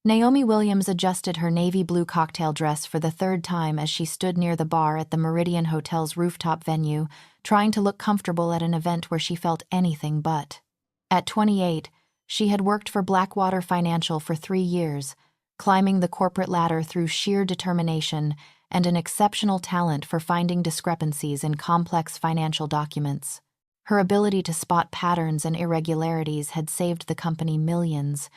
Naomi Williams adjusted her navy blue cocktail dress for the third time as she stood near the bar at the Meridian Hotel's rooftop venue, trying to look comfortable at an event where she felt anything but. At 28, she had worked for Blackwater Financial for 3 years, climbing the corporate ladder through sheer determination and an exceptional talent for finding discrepancies in complex financial documents. Her ability to spot patterns and irregularities had saved the company millions,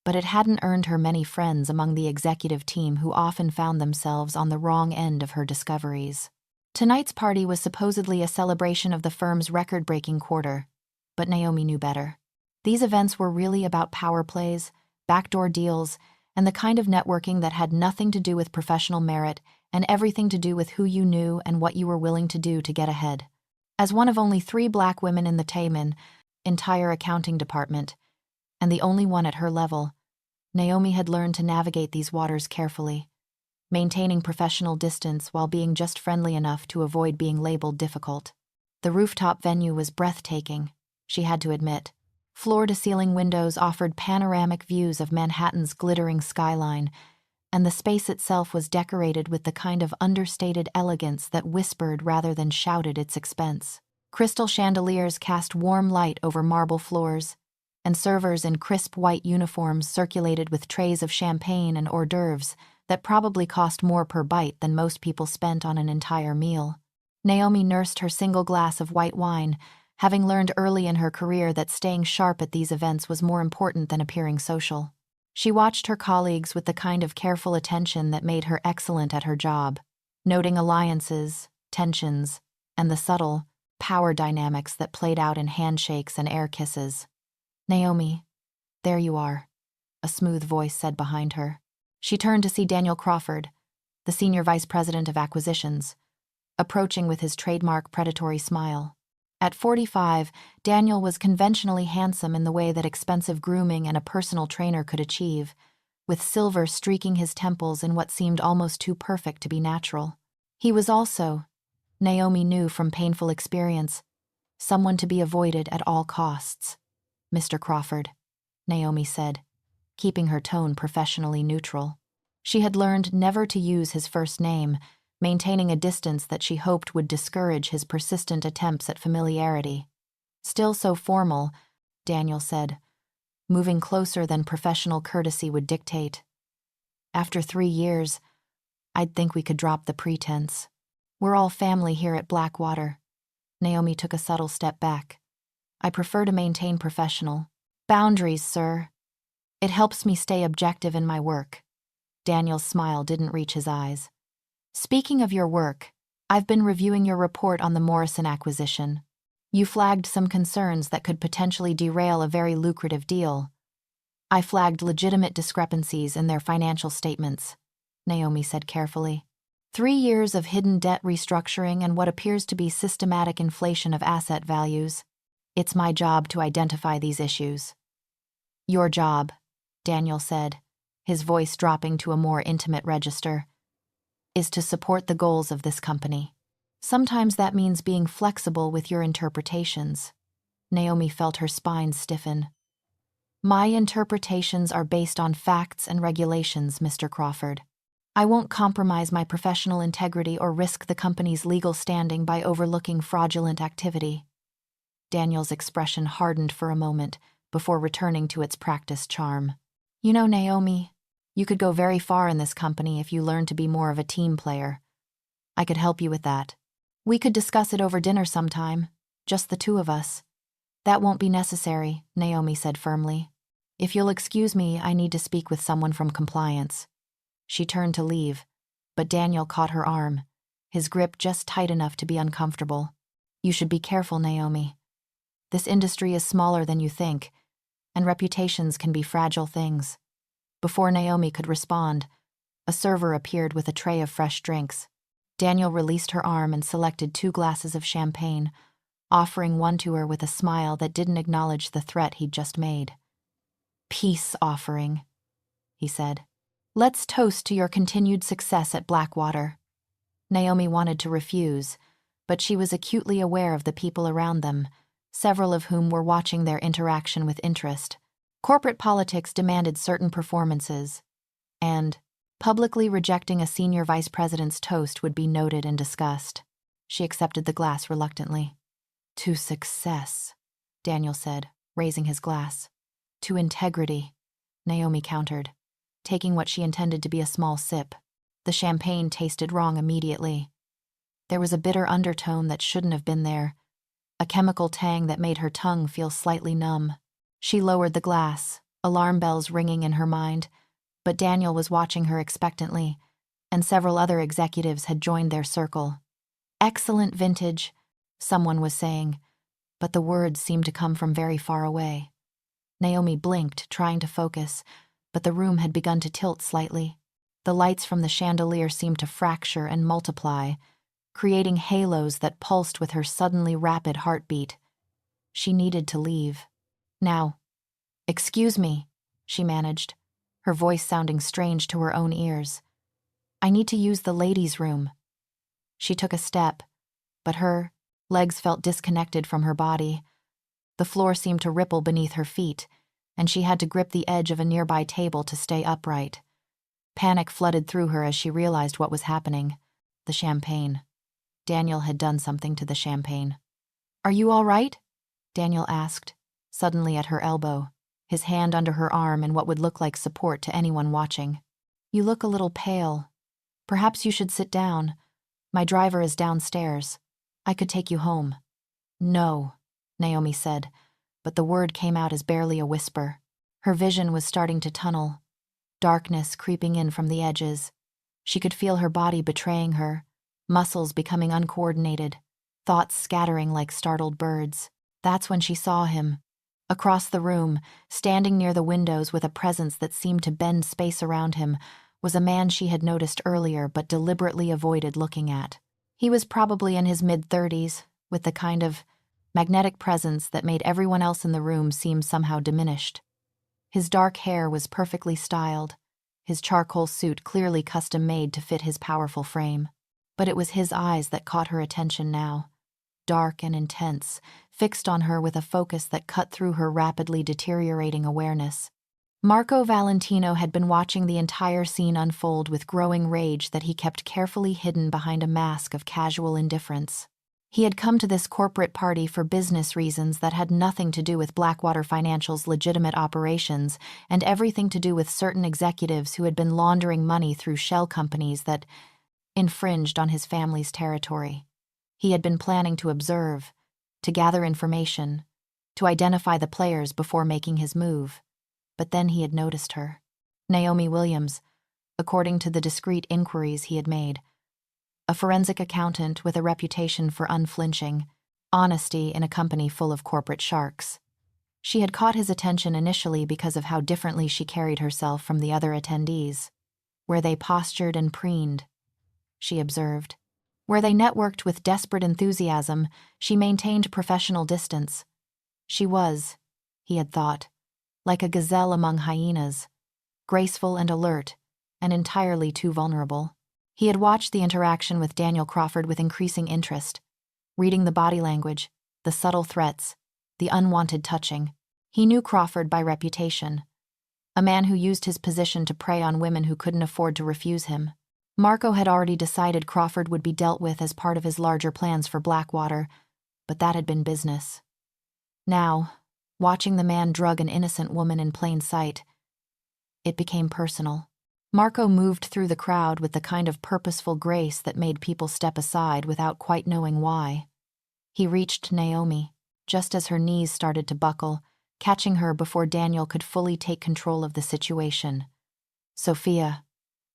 but it hadn't earned her many friends among the executive team who often found themselves on the wrong end of her discoveries. Tonight's party was supposedly a celebration of the firm's record-breaking quarter, but Naomi knew better. These events were really about power plays, backdoor deals, and the kind of networking that had nothing to do with professional merit and everything to do with who you knew and what you were willing to do to get ahead. As one of only 3 black women in the Tayman entire accounting department, and the only one at her level, Naomi had learned to navigate these waters carefully, maintaining professional distance while being just friendly enough to avoid being labeled difficult. The rooftop venue was breathtaking, she had to admit. Floor-to-ceiling windows offered panoramic views of Manhattan's glittering skyline, and the space itself was decorated with the kind of understated elegance that whispered rather than shouted its expense. Crystal chandeliers cast warm light over marble floors, and servers in crisp white uniforms circulated with trays of champagne and hors d'oeuvres that probably cost more per bite than most people spent on an entire meal. Naomi nursed her single glass of white wine, having learned early in her career that staying sharp at these events was more important than appearing social. She watched her colleagues with the kind of careful attention that made her excellent at her job, noting alliances, tensions, and the subtle, power dynamics that played out in handshakes and air kisses. "Naomi, there you are," a smooth voice said behind her. She turned to see Daniel Crawford, the senior vice president of acquisitions, approaching with his trademark predatory smile. At 45, Daniel was conventionally handsome in the way that expensive grooming and a personal trainer could achieve, with silver streaking his temples in what seemed almost too perfect to be natural. He was also, Naomi knew from painful experience, someone to be avoided at all costs. "Mr. Crawford," Naomi said, keeping her tone professionally neutral. She had learned never to use his first name, maintaining a distance that she hoped would discourage his persistent attempts at familiarity. "Still so formal," Daniel said, moving closer than professional courtesy would dictate. "After 3 years, I'd think we could drop the pretense. We're all family here at Blackwater." Naomi took a subtle step back. "I prefer to maintain professional boundaries, sir. It helps me stay objective in my work." Daniel's smile didn't reach his eyes. "Speaking of your work, I've been reviewing your report on the Morrison acquisition. You flagged some concerns that could potentially derail a very lucrative deal." "I flagged legitimate discrepancies in their financial statements," Naomi said carefully. 3 years of hidden debt restructuring and what appears to be systematic inflation of asset values. It's my job to identify these issues." "Your job," Daniel said, his voice dropping to a more intimate register, "is to support the goals of this company. Sometimes that means being flexible with your interpretations." Naomi felt her spine stiffen. "My interpretations are based on facts and regulations, Mr. Crawford. I won't compromise my professional integrity or risk the company's legal standing by overlooking fraudulent activity." Daniel's expression hardened for a moment before returning to its practiced charm. "You know, Naomi, you could go very far in this company if you learned to be more of a team player. I could help you with that. We could discuss it over dinner sometime, just the 2 of us." "That won't be necessary," Naomi said firmly. "If you'll excuse me, I need to speak with someone from compliance." She turned to leave, but Daniel caught her arm, his grip just tight enough to be uncomfortable. "You should be careful, Naomi. This industry is smaller than you think, and reputations can be fragile things." Before Naomi could respond, a server appeared with a tray of fresh drinks. Daniel released her arm and selected 2 glasses of champagne, offering one to her with a smile that didn't acknowledge the threat he'd just made. "Peace offering," he said. "Let's toast to your continued success at Blackwater." Naomi wanted to refuse, but she was acutely aware of the people around them, several of whom were watching their interaction with interest. Corporate politics demanded certain performances, and publicly rejecting a senior vice president's toast would be noted and discussed. She accepted the glass reluctantly. To success, Daniel said, raising his glass. To integrity, Naomi countered, taking what she intended to be a small sip. The champagne tasted wrong immediately. There was a bitter undertone that shouldn't have been there, a chemical tang that made her tongue feel slightly numb. She lowered the glass, alarm bells ringing in her mind, but Daniel was watching her expectantly, and several other executives had joined their circle. Excellent vintage, someone was saying, but the words seemed to come from very far away. Naomi blinked, trying to focus, but the room had begun to tilt slightly. The lights from the chandelier seemed to fracture and multiply, creating halos that pulsed with her suddenly rapid heartbeat. She needed to leave. Now. Excuse me, she managed, her voice sounding strange to her own ears. I need to use the ladies' room. She took a step, but her legs felt disconnected from her body. The floor seemed to ripple beneath her feet, and she had to grip the edge of a nearby table to stay upright. Panic flooded through her as she realized what was happening. The champagne. Daniel had done something to the champagne. Are you all right? Daniel asked, suddenly at her elbow, his hand under her arm in what would look like support to anyone watching. You look a little pale. Perhaps you should sit down. My driver is downstairs. I could take you home. No, Naomi said, but the word came out as barely a whisper. Her vision was starting to tunnel, darkness creeping in from the edges. She could feel her body betraying her, muscles becoming uncoordinated, thoughts scattering like startled birds. That's when she saw him. Across the room, standing near the windows with a presence that seemed to bend space around him, was a man she had noticed earlier but deliberately avoided looking at. He was probably in his mid-30s, with the kind of magnetic presence that made everyone else in the room seem somehow diminished. His dark hair was perfectly styled, his charcoal suit clearly custom-made to fit his powerful frame. But it was his eyes that caught her attention now, dark and intense, fixed on her with a focus that cut through her rapidly deteriorating awareness. Marco Valentino had been watching the entire scene unfold with growing rage that he kept carefully hidden behind a mask of casual indifference. He had come to this corporate party for business reasons that had nothing to do with Blackwater Financial's legitimate operations and everything to do with certain executives who had been laundering money through shell companies that infringed on his family's territory. He had been planning to observe, to gather information, to identify the players before making his move. But then he had noticed her. Naomi Williams, according to the discreet inquiries he had made. A forensic accountant with a reputation for unflinching honesty in a company full of corporate sharks. She had caught his attention initially because of how differently she carried herself from the other attendees. Where they postured and preened, she observed. Where they networked with desperate enthusiasm, she maintained professional distance. She was, he had thought, like a gazelle among hyenas, graceful and alert, and entirely too vulnerable. He had watched the interaction with Daniel Crawford with increasing interest, reading the body language, the subtle threats, the unwanted touching. He knew Crawford by reputation, a man who used his position to prey on women who couldn't afford to refuse him. Marco had already decided Crawford would be dealt with as part of his larger plans for Blackwater, but that had been business. Now, watching the man drug an innocent woman in plain sight, it became personal. Marco moved through the crowd with the kind of purposeful grace that made people step aside without quite knowing why. He reached Naomi, just as her knees started to buckle, catching her before Daniel could fully take control of the situation. Sophia,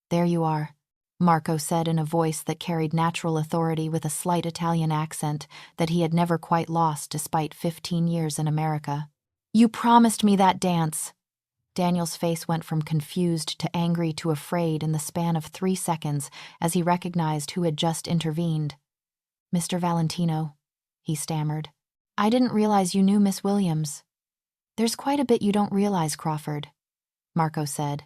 there you are, Marco said in a voice that carried natural authority with a slight Italian accent that he had never quite lost despite 15 years in America. You promised me that dance. Daniel's face went from confused to angry to afraid in the span of 3 seconds as he recognized who had just intervened. Mr. Valentino, he stammered. I didn't realize you knew Miss Williams. There's quite a bit you don't realize, Crawford, Marco said,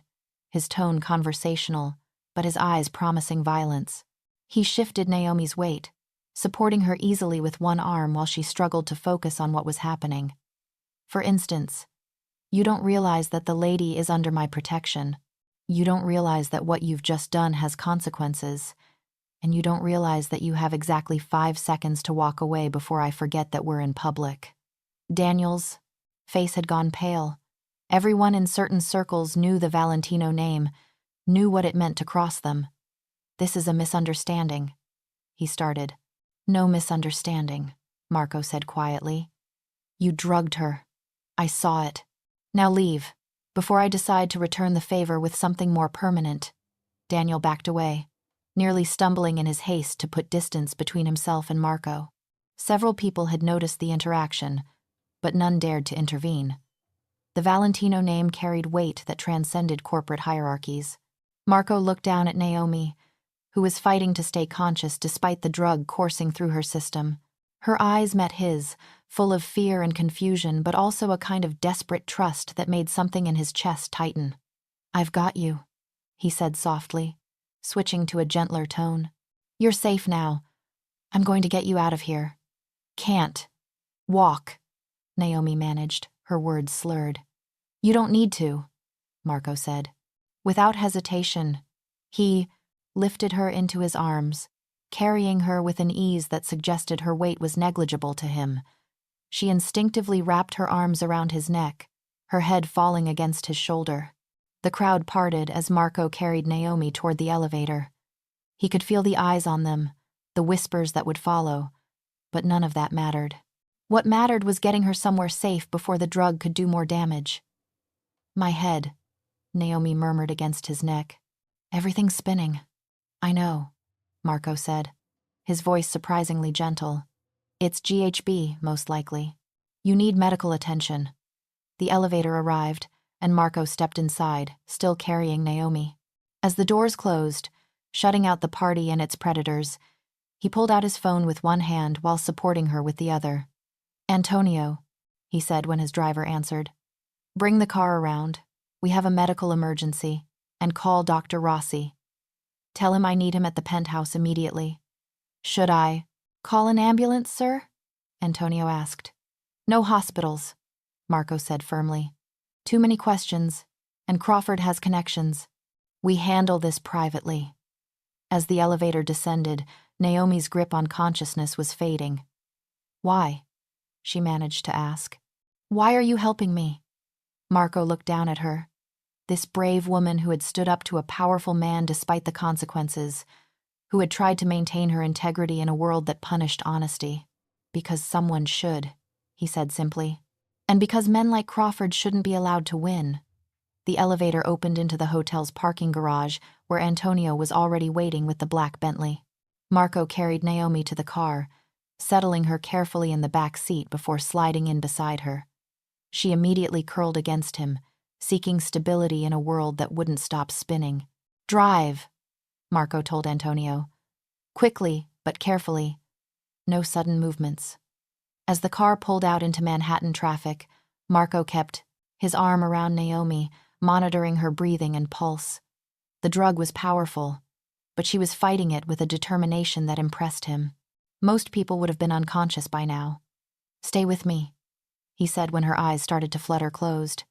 his tone conversational, but his eyes promising violence. He shifted Naomi's weight, supporting her easily with one arm while she struggled to focus on what was happening. For instance, You don't realize that the lady is under my protection. You don't realize that what you've just done has consequences. And you don't realize that you have exactly 5 seconds to walk away before I forget that we're in public." Daniel's face had gone pale. Everyone in certain circles knew the Valentino name, knew what it meant to cross them. "This is a misunderstanding," he started. "No misunderstanding," Marco said quietly. "You drugged her. I saw it. Now leave, before I decide to return the favor with something more permanent." Daniel backed away, nearly stumbling in his haste to put distance between himself and Marco. Several people had noticed the interaction, but none dared to intervene. The Valentino name carried weight that transcended corporate hierarchies. Marco looked down at Naomi, who was fighting to stay conscious despite the drug coursing through her system. Her eyes met his, full of fear and confusion, but also a kind of desperate trust that made something in his chest tighten. "I've got you," he said softly, switching to a gentler tone. "You're safe now. I'm going to get you out of here." "Can't. Walk," Naomi managed, her words slurred. "You don't need to," Marco said. Without hesitation, he lifted her into his arms, carrying her with an ease that suggested her weight was negligible to him. She instinctively wrapped her arms around his neck, her head falling against his shoulder. The crowd parted as Marco carried Naomi toward the elevator. He could feel the eyes on them, the whispers that would follow, but none of that mattered. What mattered was getting her somewhere safe before the drug could do more damage. "My head," Naomi murmured against his neck. "Everything's spinning." "I know," Marco said, his voice surprisingly gentle. "It's GHB, most likely. You need medical attention." The elevator arrived, and Marco stepped inside, still carrying Naomi. As the doors closed, shutting out the party and its predators, he pulled out his phone with one hand while supporting her with the other. "Antonio," he said when his driver answered. "Bring the car around. We have a medical emergency, and call Dr. Rossi. Tell him I need him at the penthouse immediately." "Should I call an ambulance, sir?" Antonio asked. "No hospitals," Marco said firmly. "Too many questions, and Crawford has connections. We handle this privately." As the elevator descended, Naomi's grip on consciousness was fading. "Why?" she managed to ask. "Why are you helping me?" Marco looked down at her. This brave woman who had stood up to a powerful man despite the consequences, who had tried to maintain her integrity in a world that punished honesty. "Because someone should," he said simply. "And because men like Crawford shouldn't be allowed to win." The elevator opened into the hotel's parking garage, where Antonio was already waiting with the black Bentley. Marco carried Naomi to the car, settling her carefully in the back seat before sliding in beside her. She immediately curled against him, seeking stability in a world that wouldn't stop spinning. "Drive," Marco told Antonio. "Quickly, but carefully. No sudden movements." As the car pulled out into Manhattan traffic, Marco kept his arm around Naomi, monitoring her breathing and pulse. The drug was powerful, but she was fighting it with a determination that impressed him. Most people would have been unconscious by now. "Stay with me," he said when her eyes started to flutter closed.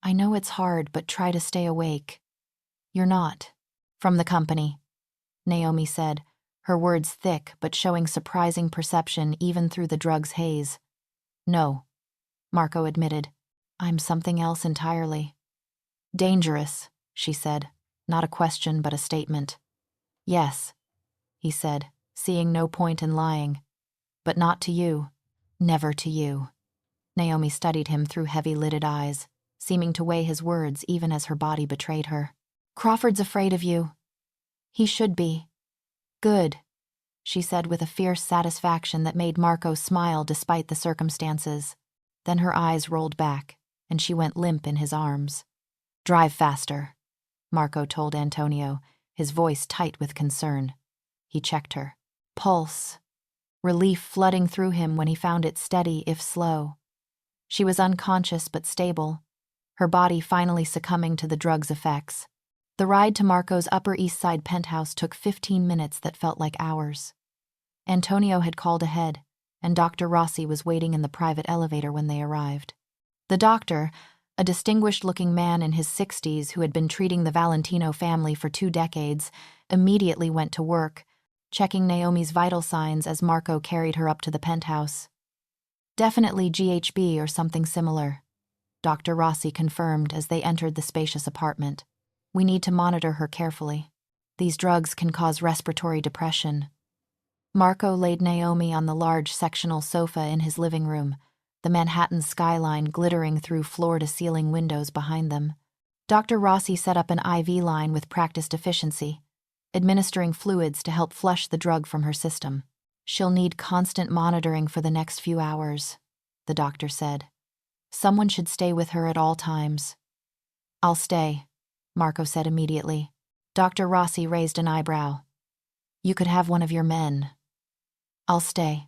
"I know it's hard, but try to stay awake." "You're not from the company," Naomi said, her words thick but showing surprising perception even through the drug's haze. "No," Marco admitted. "I'm something else entirely." "Dangerous," she said, not a question but a statement. "Yes," he said, seeing no point in lying. "But not to you. Never to you." Naomi studied him through heavy-lidded eyes, seeming to weigh his words even as her body betrayed her. "Crawford's afraid of you." "He should be." "Good," she said with a fierce satisfaction that made Marco smile despite the circumstances. Then her eyes rolled back, and she went limp in his arms. "Drive faster," Marco told Antonio, his voice tight with concern. He checked her. Pulse. Relief flooding through him when he found it steady if slow. She was unconscious but stable, her body finally succumbing to the drug's effects. The ride to Marco's Upper East Side penthouse took 15 minutes that felt like hours. Antonio had called ahead, and Dr. Rossi was waiting in the private elevator when they arrived. The doctor, a distinguished-looking man in his 60s who had been treating the Valentino family for 2 decades, immediately went to work, checking Naomi's vital signs as Marco carried her up to the penthouse. "Definitely GHB or something similar," Dr. Rossi confirmed as they entered the spacious apartment. "We need to monitor her carefully. These drugs can cause respiratory depression." Marco laid Naomi on the large sectional sofa in his living room, the Manhattan skyline glittering through floor-to-ceiling windows behind them. Dr. Rossi set up an IV line with practiced efficiency, administering fluids to help flush the drug from her system. "She'll need constant monitoring for the next few hours," the doctor said. "Someone should stay with her at all times." "I'll stay," Marco said immediately. Dr. Rossi raised an eyebrow. "You could have one of your men." "I'll stay,"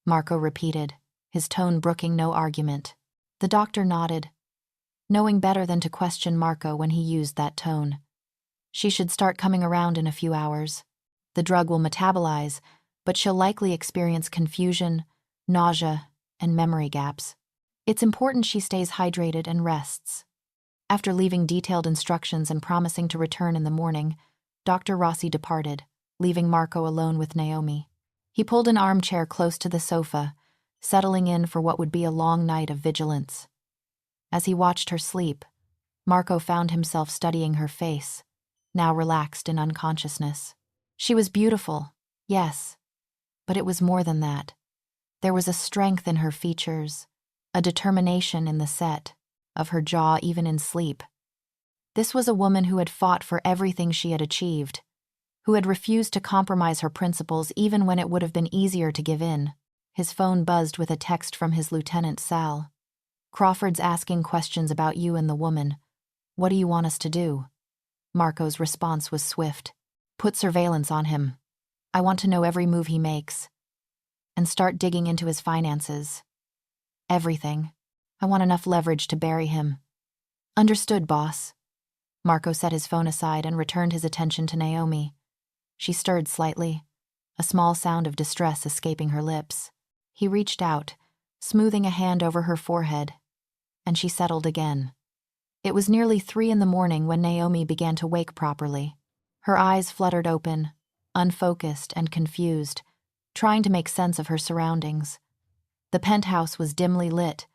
Marco repeated, his tone brooking no argument. The doctor nodded, knowing better than to question Marco when he used that tone. "She should start coming around in a few hours. The drug will metabolize, but she'll likely experience confusion, nausea, and memory gaps. It's important she stays hydrated and rests." After leaving detailed instructions and promising to return in the morning, Dr. Rossi departed, leaving Marco alone with Naomi. He pulled an armchair close to the sofa, settling in for what would be a long night of vigilance. As he watched her sleep, Marco found himself studying her face, now relaxed in unconsciousness. She was beautiful, yes, but it was more than that. There was a strength in her features, a determination in the set of her jaw even in sleep. This was a woman who had fought for everything she had achieved, who had refused to compromise her principles even when it would have been easier to give in. His phone buzzed with a text from his lieutenant Sal. "Crawford's asking questions about you and the woman. What do you want us to do?" Marco's response was swift. "Put surveillance on him. I want to know every move he makes. And start digging into his finances. Everything. I want enough leverage to bury him." "Understood, boss." Marco set his phone aside and returned his attention to Naomi. She stirred slightly, a small sound of distress escaping her lips. He reached out, smoothing a hand over her forehead, and she settled again. It was nearly 3 in the morning when Naomi began to wake properly. Her eyes fluttered open, unfocused and confused, trying to make sense of her surroundings. The penthouse was dimly lit,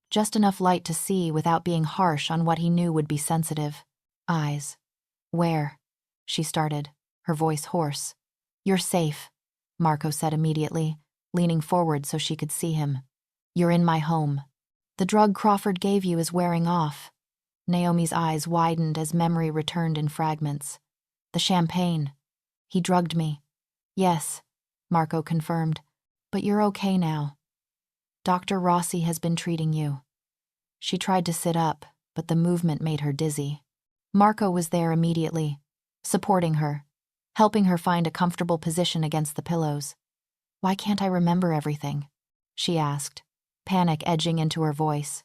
just enough light to see without being harsh on what he knew would be sensitive. "Eyes. Where?" she started, her voice hoarse. "You're safe," Marco said immediately, leaning forward so she could see him. "You're in my home. The drug Crawford gave you is wearing off." Naomi's eyes widened as memory returned in fragments. "The champagne. He drugged me." "Yes," Marco confirmed, "but you're okay now. Dr. Rossi has been treating you." She tried to sit up, but the movement made her dizzy. Marco was there immediately, supporting her, helping her find a comfortable position against the pillows. "Why can't I remember everything?" she asked, panic edging into her voice.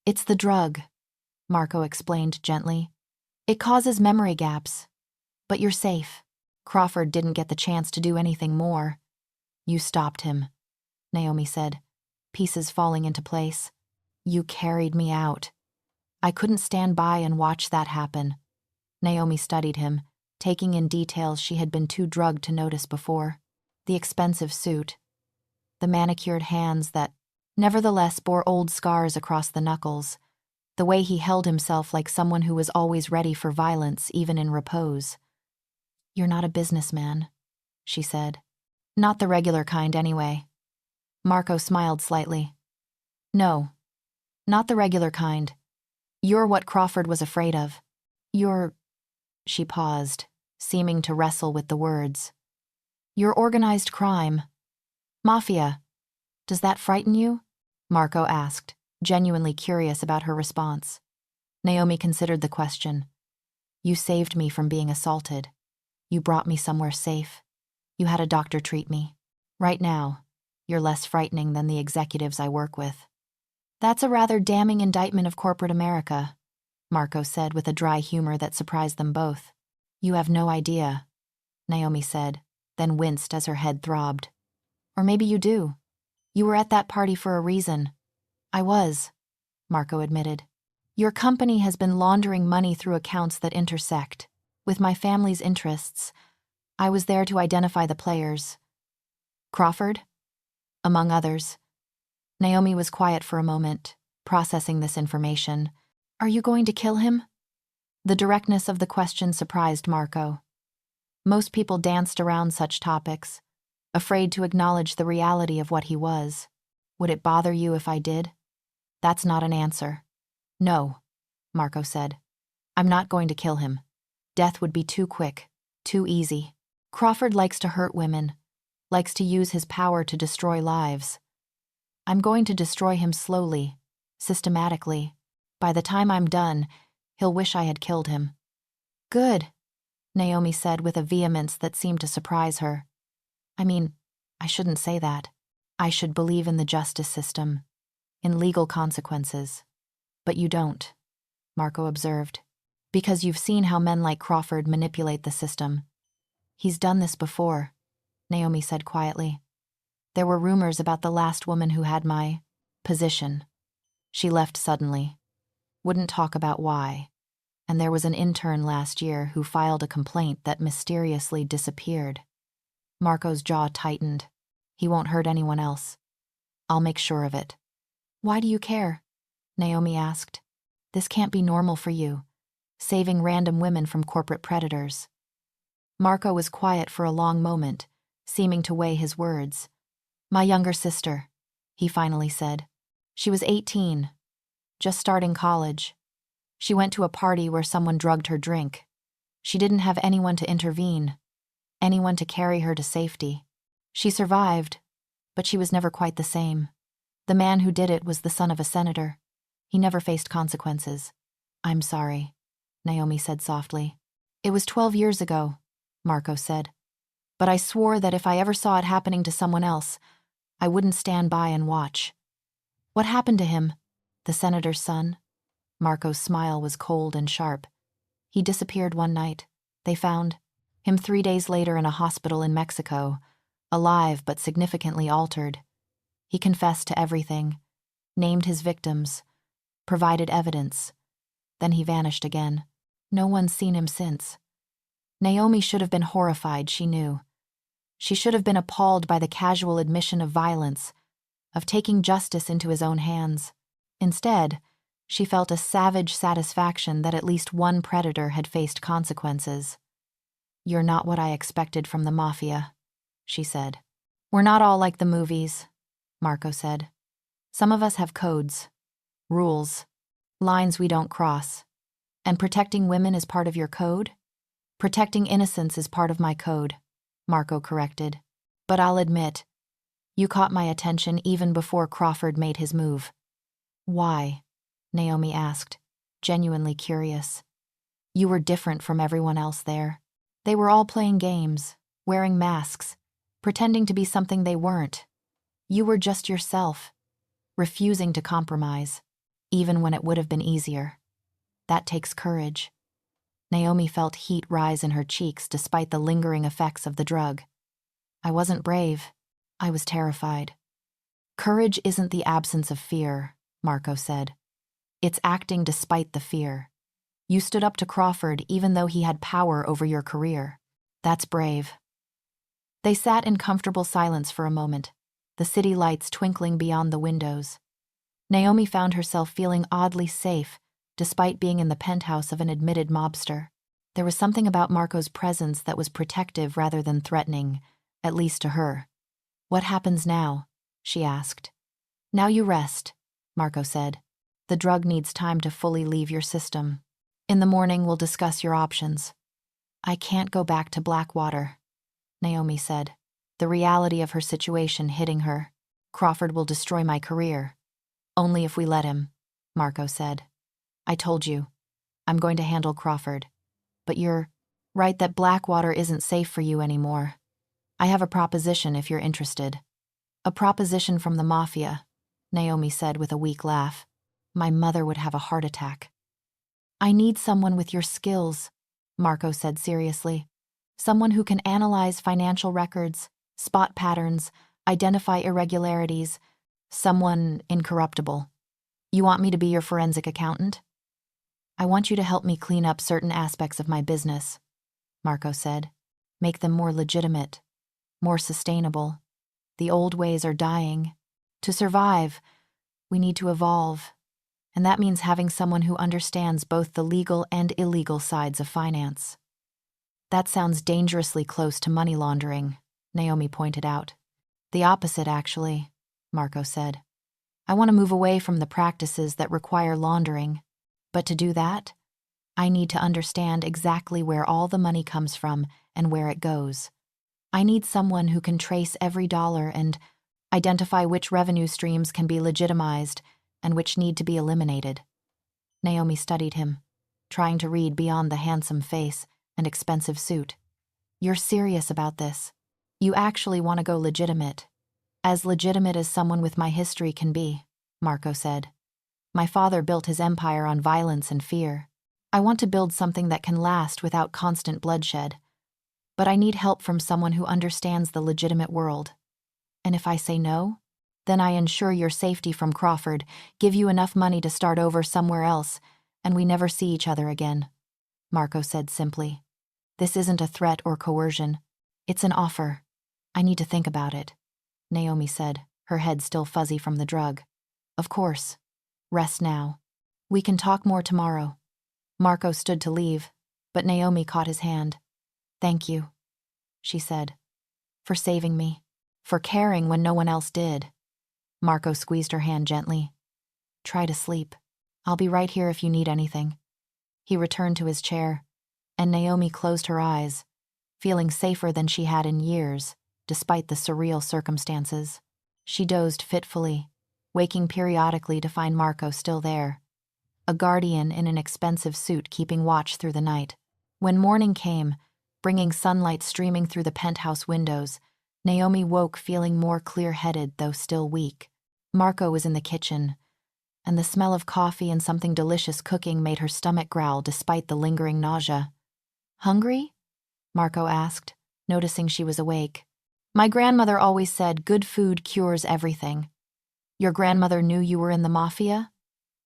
"It's the drug," Marco explained gently. "It causes memory gaps. But you're safe. Crawford didn't get the chance to do anything more." "You stopped him," Naomi said, pieces falling into place. "You carried me out. I couldn't stand by and watch that happen." Naomi studied him, taking in details she had been too drugged to notice before. The expensive suit, the manicured hands that nevertheless bore old scars across the knuckles, the way he held himself like someone who was always ready for violence even in repose. "You're not a businessman," she said. "Not the regular kind, anyway." Marco smiled slightly. "No, not the regular kind. You're what Crawford was afraid of. You're—" She paused, seeming to wrestle with the words. "You're organized crime. Mafia. Does that frighten you?" Marco asked, genuinely curious about her response. Naomi considered the question. "You saved me from being assaulted. You brought me somewhere safe. You had a doctor treat me. Right now, you're less frightening than the executives I work with." "That's a rather damning indictment of corporate America," Marco said with a dry humor that surprised them both. "You have no idea," Naomi said, then winced as her head throbbed. "Or maybe you do. You were at that party for a reason." "I was," Marco admitted. Your company has been laundering money through accounts that intersect with my family's interests. I was there to identify the players. Crawford, among others. Naomi was quiet for a moment, processing this information. Are you going to kill him? The directness of the question surprised Marco. Most people danced around such topics, afraid to acknowledge the reality of what he was. Would it bother you if I did? That's not an answer. No, Marco said. I'm not going to kill him. Death would be too quick, too easy. Crawford likes to hurt women, likes to use his power to destroy lives. I'm going to destroy him slowly, systematically. By the time I'm done, he'll wish I had killed him. Good, Naomi said with a vehemence that seemed to surprise her. I mean, I shouldn't say that. I should believe in the justice system, in legal consequences. But you don't, Marco observed, because you've seen how men like Crawford manipulate the system. He's done this before, Naomi said quietly. There were rumors about the last woman who had my position. She left suddenly. Wouldn't talk about why. And there was an intern last year who filed a complaint that mysteriously disappeared. Marco's jaw tightened. He won't hurt anyone else. I'll make sure of it. Why do you care? Naomi asked. This can't be normal for you, saving random women from corporate predators. Marco was quiet for a long moment, seeming to weigh his words. My younger sister, he finally said. She was 18, just starting college. She went to a party where someone drugged her drink. She didn't have anyone to intervene, anyone to carry her to safety. She survived, but she was never quite the same. The man who did it was the son of a senator. He never faced consequences. I'm sorry, Naomi said softly. It was 12 years ago, Marco said. But I swore that if I ever saw it happening to someone else, I wouldn't stand by and watch. What happened to him? The senator's son? Marco's smile was cold and sharp. He disappeared one night. They found him 3 days later in a hospital in Mexico, alive but significantly altered. He confessed to everything, named his victims, provided evidence. Then he vanished again. No one's seen him since. Naomi should have been horrified, she knew. She should have been appalled by the casual admission of violence, of taking justice into his own hands. Instead, she felt a savage satisfaction that at least one predator had faced consequences. You're not what I expected from the Mafia, she said. We're not all like the movies, Marco said. Some of us have codes, rules, lines we don't cross. And protecting women is part of your code? Protecting innocence is part of my code, Marco corrected. But I'll admit, you caught my attention even before Crawford made his move. Why? Naomi asked, genuinely curious. You were different from everyone else there. They were all playing games, wearing masks, pretending to be something they weren't. You were just yourself, refusing to compromise, even when it would have been easier. That takes courage. Naomi felt heat rise in her cheeks despite the lingering effects of the drug. I wasn't brave. I was terrified. Courage isn't the absence of fear, Marco said. It's acting despite the fear. You stood up to Crawford even though he had power over your career. That's brave. They sat in comfortable silence for a moment, the city lights twinkling beyond the windows. Naomi found herself feeling oddly safe, despite being in the penthouse of an admitted mobster. There was something about Marco's presence that was protective rather than threatening, at least to her. What happens now? She asked. Now you rest, Marco said. The drug needs time to fully leave your system. In the morning, we'll discuss your options. I can't go back to Blackwater, Naomi said, the reality of her situation hitting her. Crawford will destroy my career. Only if we let him, Marco said. I told you, I'm going to handle Crawford. But you're right that Blackwater isn't safe for you anymore. I have a proposition if you're interested. A proposition from the Mafia, Naomi said with a weak laugh. My mother would have a heart attack. I need someone with your skills, Marco said seriously. Someone who can analyze financial records, spot patterns, identify irregularities. Someone incorruptible. You want me to be your forensic accountant? I want you to help me clean up certain aspects of my business, Marco said. Make them more legitimate, more sustainable. The old ways are dying. To survive, we need to evolve. And that means having someone who understands both the legal and illegal sides of finance. That sounds dangerously close to money laundering, Naomi pointed out. The opposite, actually, Marco said. I want to move away from the practices that require laundering. But to do that, I need to understand exactly where all the money comes from and where it goes. I need someone who can trace every dollar and identify which revenue streams can be legitimized and which need to be eliminated. Naomi studied him, trying to read beyond the handsome face and expensive suit. You're serious about this. You actually want to go legitimate. As legitimate as someone with my history can be, Marco said. My father built his empire on violence and fear. I want to build something that can last without constant bloodshed. But I need help from someone who understands the legitimate world. And if I say no, then I ensure your safety from Crawford, give you enough money to start over somewhere else, and we never see each other again, Marco said simply. This isn't a threat or coercion. It's an offer. I need to think about it, Naomi said, her head still fuzzy from the drug. Of course. Rest now. We can talk more tomorrow. Marco stood to leave, but Naomi caught his hand. Thank you, she said, for saving me, for caring when no one else did. Marco squeezed her hand gently. Try to sleep. I'll be right here if you need anything. He returned to his chair, and Naomi closed her eyes, feeling safer than she had in years, despite the surreal circumstances. She dozed fitfully, waking periodically to find Marco still there, a guardian in an expensive suit keeping watch through the night. When morning came, bringing sunlight streaming through the penthouse windows, Naomi woke feeling more clear-headed though still weak. Marco was in the kitchen, and the smell of coffee and something delicious cooking made her stomach growl despite the lingering nausea. Hungry? Marco asked, noticing she was awake. My grandmother always said good food cures everything. Your grandmother knew you were in the mafia?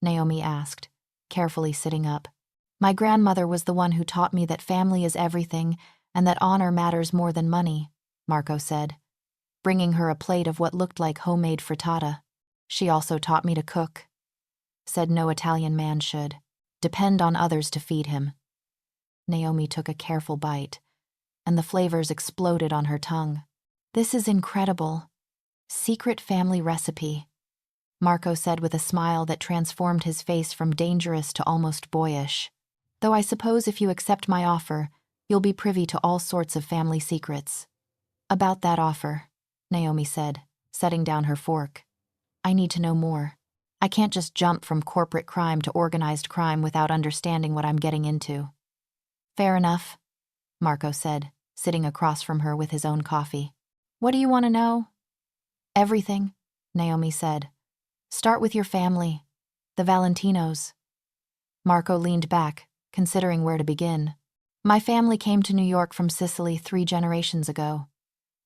Naomi asked, carefully sitting up. My grandmother was the one who taught me that family is everything and that honor matters more than money, Marco said, bringing her a plate of what looked like homemade frittata. She also taught me to cook. Said no Italian man should. Depend on others to feed him. Naomi took a careful bite, and the flavors exploded on her tongue. This is incredible. Secret family recipe, Marco said with a smile that transformed his face from dangerous to almost boyish. Though I suppose if you accept my offer, you'll be privy to all sorts of family secrets. About that offer, Naomi said, setting down her fork. I need to know more. I can't just jump from corporate crime to organized crime without understanding what I'm getting into. Fair enough, Marco said, sitting across from her with his own coffee. What do you want to know? Everything, Naomi said. Start with your family, the Valentinos. Marco leaned back, considering where to begin. My family came to New York from Sicily 3 generations ago.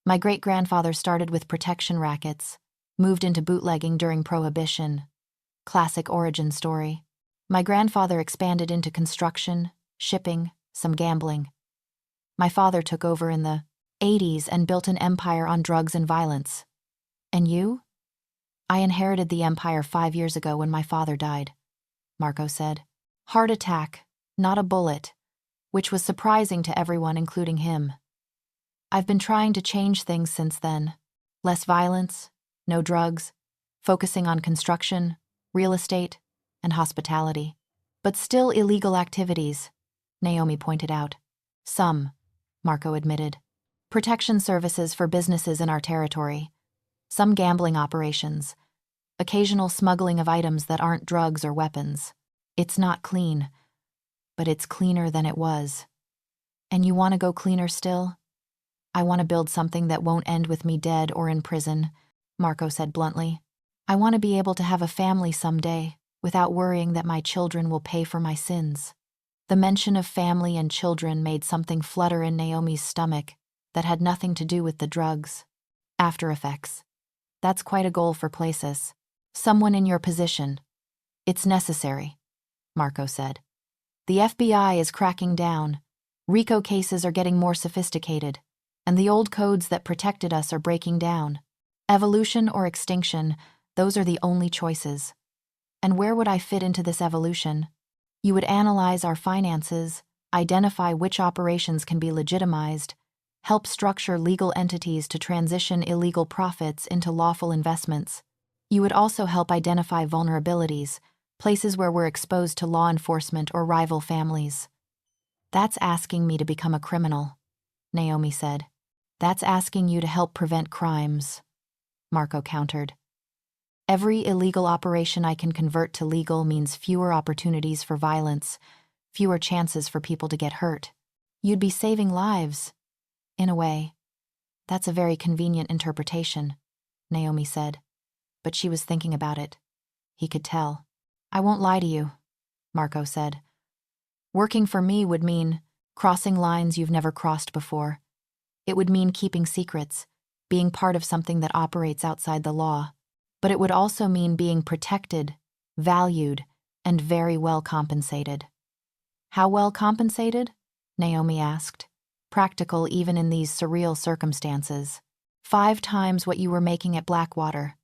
My great-grandfather started with protection rackets, moved into bootlegging during Prohibition. Classic origin story. My grandfather expanded into construction, shipping, some gambling. My father took over in the 80s and built an empire on drugs and violence. And you? I inherited the empire 5 years ago when my father died, Marco said. Heart attack, not a bullet, which was surprising to everyone, including him. I've been trying to change things since then. Less violence, no drugs, focusing on construction, real estate, and hospitality. But still illegal activities, Naomi pointed out. Some, Marco admitted. Protection services for businesses in our territory. Some gambling operations. Occasional smuggling of items that aren't drugs or weapons. It's not clean, but it's cleaner than it was. And you want to go cleaner still? I want to build something that won't end with me dead or in prison, Marco said bluntly. I want to be able to have a family someday, without worrying that my children will pay for my sins. The mention of family and children made something flutter in Naomi's stomach that had nothing to do with the drugs. After effects. That's quite a goal for places. Someone in your position. It's necessary, Marco said. The FBI is cracking down. RICO cases are getting more sophisticated, and the old codes that protected us are breaking down. Evolution or extinction, those are the only choices. And where would I fit into this evolution? You would analyze our finances, identify which operations can be legitimized, help structure legal entities to transition illegal profits into lawful investments. You would also help identify vulnerabilities, places where we're exposed to law enforcement or rival families. That's asking me to become a criminal, Naomi said. That's asking you to help prevent crimes, Marco countered. Every illegal operation I can convert to legal means fewer opportunities for violence, fewer chances for people to get hurt. You'd be saving lives, in a way. That's a very convenient interpretation, Naomi said. But she was thinking about it. He could tell. I won't lie to you, Marco said. Working for me would mean crossing lines you've never crossed before. It would mean keeping secrets, being part of something that operates outside the law. But it would also mean being protected, valued, and very well compensated. How well compensated? Naomi asked. Practical even in these surreal circumstances. 5 times what you were making at Blackwater,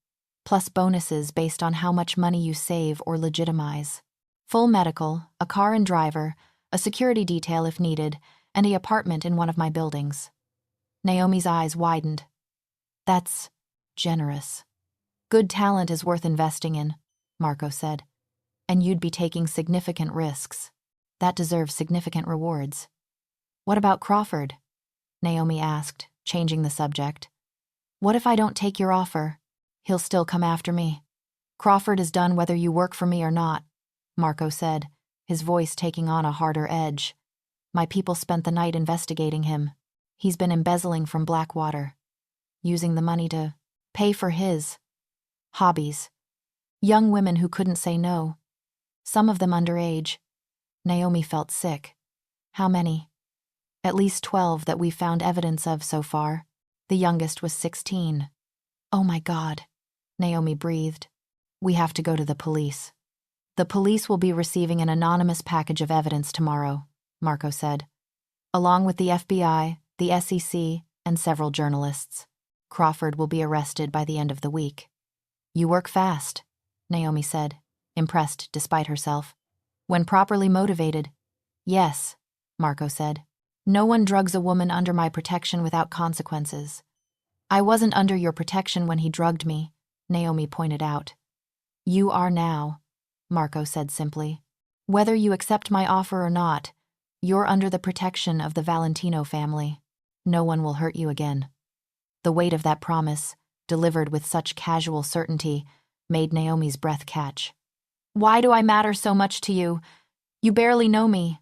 plus bonuses based on how much money you save or legitimize. Full medical, a car and driver, a security detail if needed, and an apartment in one of my buildings. Naomi's eyes widened. That's generous. Good talent is worth investing in, Marco said. And you'd be taking significant risks. That deserves significant rewards. What about Crawford? Naomi asked, changing the subject. What if I don't take your offer? He'll still come after me. Crawford is done whether you work for me or not, Marco said, his voice taking on a harder edge. My people spent the night investigating him. He's been embezzling from Blackwater, using the money to pay for his hobbies. Young women who couldn't say no. Some of them underage. Naomi felt sick. How many? At least 12 that we've found evidence of so far. The youngest was 16. Oh my God, Naomi breathed. We have to go to the police. The police will be receiving an anonymous package of evidence tomorrow, Marco said, along with the FBI, the SEC, and several journalists. Crawford will be arrested by the end of the week. You work fast, Naomi said, impressed despite herself. When properly motivated. Yes, Marco said. No one drugs a woman under my protection without consequences. I wasn't under your protection when he drugged me, Naomi pointed out. You are now, Marco said simply. Whether you accept my offer or not, you're under the protection of the Valentino family. No one will hurt you again. The weight of that promise, delivered with such casual certainty, made Naomi's breath catch. Why do I matter so much to you? You barely know me.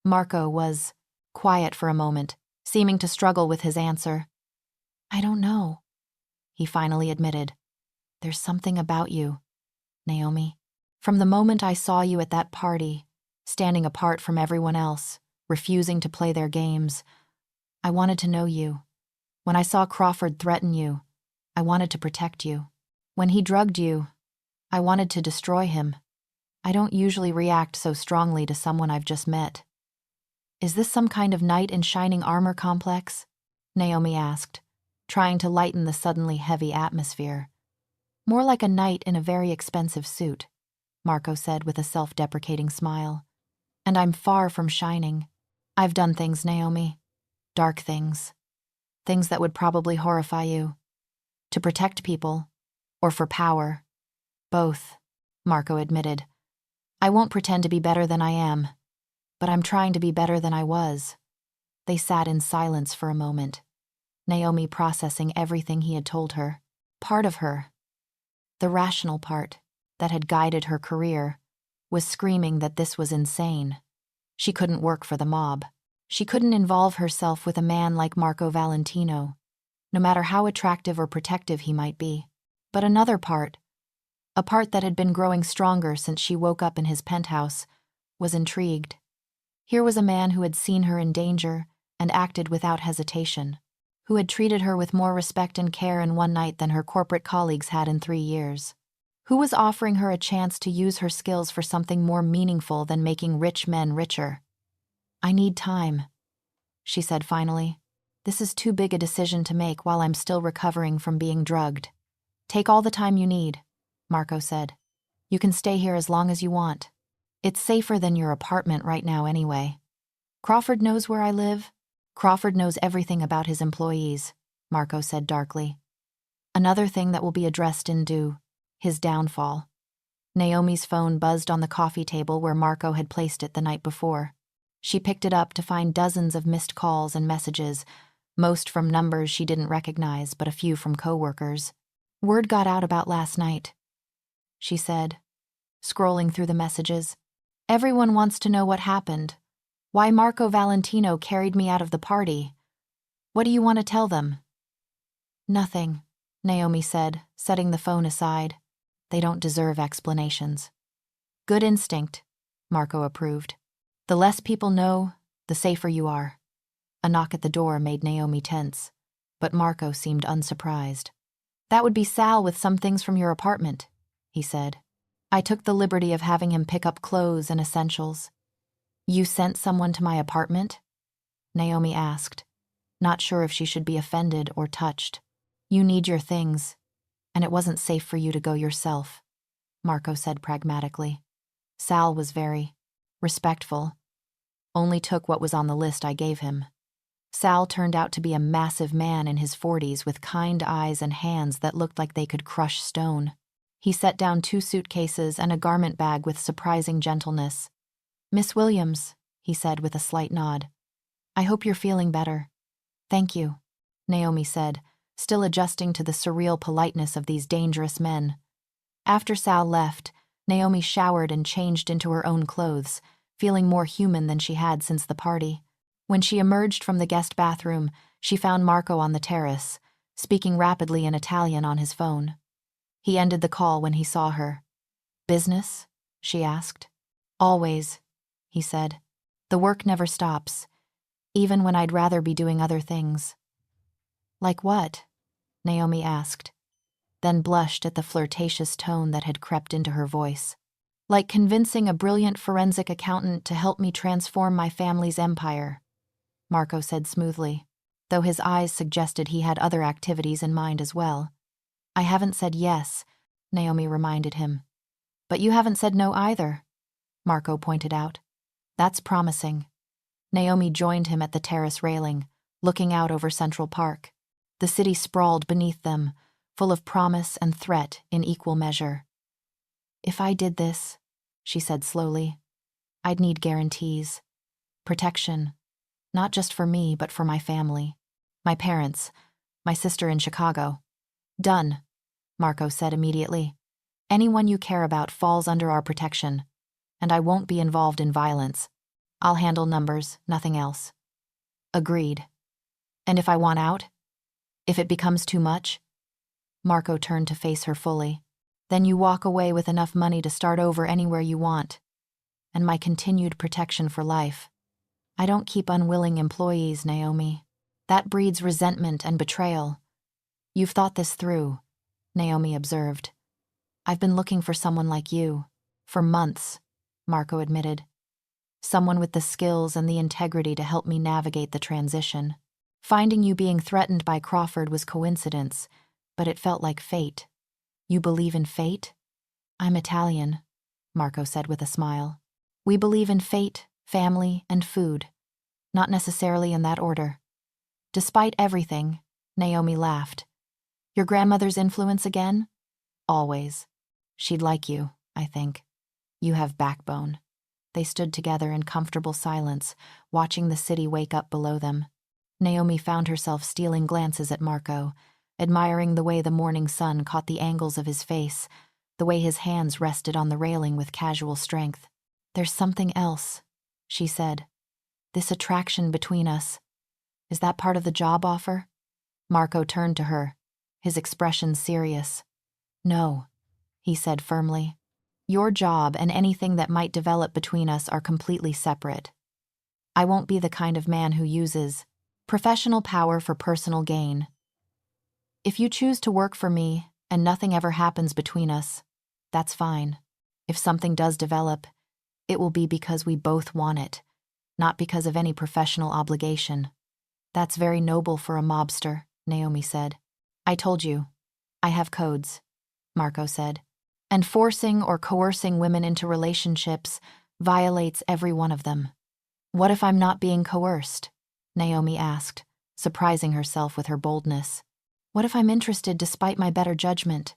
Marco was quiet for a moment, seeming to struggle with his answer. I don't know, he finally admitted. There's something about you, Naomi. From the moment I saw you at that party, standing apart from everyone else, refusing to play their games, I wanted to know you. When I saw Crawford threaten you, I wanted to protect you. When he drugged you, I wanted to destroy him. I don't usually react so strongly to someone I've just met. Is this some kind of knight in shining armor complex? Naomi asked, trying to lighten the suddenly heavy atmosphere. More like a knight in a very expensive suit, Marco said with a self-deprecating smile. And I'm far from shining. I've done things, Naomi. Dark things. Things that would probably horrify you. To protect people, or for power. Both, Marco admitted. I won't pretend to be better than I am, but I'm trying to be better than I was. They sat in silence for a moment, Naomi processing everything he had told her. Part of her, the rational part that had guided her career, was screaming that this was insane. She couldn't work for the mob. She couldn't involve herself with a man like Marco Valentino, no matter how attractive or protective he might be. But another part, a part that had been growing stronger since she woke up in his penthouse, was intrigued. Here was a man who had seen her in danger and acted without hesitation, who had treated her with more respect and care in one night than her corporate colleagues had in 3 years, Who was offering her a chance to use her skills for something more meaningful than making rich men richer? "I need time," she said finally. "This is too big a decision to make while I'm still recovering from being drugged." "Take all the time you need," Marco said. "You can stay here as long as you want. It's safer than your apartment right now anyway." "Crawford knows where I live?" "Crawford knows everything about his employees," Marco said darkly. "Another thing that will be addressed in due, his downfall." Naomi's phone buzzed on the coffee table where Marco had placed it the night before. She picked it up to find dozens of missed calls and messages, most from numbers she didn't recognize, but a few from coworkers. "Word got out about last night," she said, scrolling through the messages. "Everyone wants to know what happened. Why Marco Valentino carried me out of the party. What do you want to tell them?" "Nothing," Naomi said, setting the phone aside. "They don't deserve explanations." "Good instinct," Marco approved. "The less people know, the safer you are." A knock at the door made Naomi tense, but Marco seemed unsurprised. "That would be Sal with some things from your apartment," he said. "I took the liberty of having him pick up clothes and essentials." "You sent someone to my apartment?" Naomi asked, not sure if she should be offended or touched. "You need your things, and it wasn't safe for you to go yourself," Marco said pragmatically. "Sal was very respectful. Only took what was on the list I gave him." Sal turned out to be a massive man in his 40s with kind eyes and hands that looked like they could crush stone. He set down 2 suitcases and a garment bag with surprising gentleness. "Miss Williams," he said with a slight nod. "I hope you're feeling better." "Thank you," Naomi said, still adjusting to the surreal politeness of these dangerous men. After Sal left, Naomi showered and changed into her own clothes, feeling more human than she had since the party. When she emerged from the guest bathroom, she found Marco on the terrace, speaking rapidly in Italian on his phone. He ended the call when he saw her. "Business?" she asked. "Always," he said. "The work never stops, even when I'd rather be doing other things." "Like what?" Naomi asked, then blushed at the flirtatious tone that had crept into her voice. "Like convincing a brilliant forensic accountant to help me transform my family's empire," Marco said smoothly, though his eyes suggested he had other activities in mind as well. "I haven't said yes," Naomi reminded him. "But you haven't said no either," Marco pointed out. "That's promising." Naomi joined him at the terrace railing, looking out over Central Park. The city sprawled beneath them, full of promise and threat in equal measure. "If I did this," she said slowly, "I'd need guarantees. Protection. Not just for me, but for my family. My parents. My sister in Chicago." "Done," Marco said immediately. "Anyone you care about falls under our protection, and I won't be involved in violence. I'll handle numbers, nothing else." "Agreed. And if I want out? If it becomes too much?" Marco turned to face her fully. "Then you walk away with enough money to start over anywhere you want. And my continued protection for life. I don't keep unwilling employees, Naomi. That breeds resentment and betrayal." "You've thought this through," Naomi observed. "I've been looking for someone like you. For months," Marco admitted. "Someone with the skills and the integrity to help me navigate the transition. Finding you being threatened by Crawford was coincidence, but it felt like fate." "You believe in fate?" "I'm Italian," Marco said with a smile. "We believe in fate, family, and food. Not necessarily in that order." "Despite everything," Naomi laughed. "Your grandmother's influence again?" "Always. She'd like you, I think. You have backbone." They stood together in comfortable silence, watching the city wake up below them. Naomi found herself stealing glances at Marco, admiring the way the morning sun caught the angles of his face, the way his hands rested on the railing with casual strength. "There's something else," she said. "This attraction between us. Is that part of the job offer?" Marco turned to her, his expression serious. "No," he said firmly. "Your job and anything that might develop between us are completely separate. I won't be the kind of man who uses professional power for personal gain. If you choose to work for me and nothing ever happens between us, That's fine. If something does develop, it will be because we both want it, not because of any professional obligation. That's very noble for a mobster, Naomi said. I told you. I have codes, Marco said. And forcing or coercing women into relationships violates every one of them. What if I'm not being coerced? Naomi asked, surprising herself with her boldness. What if I'm interested despite my better judgment?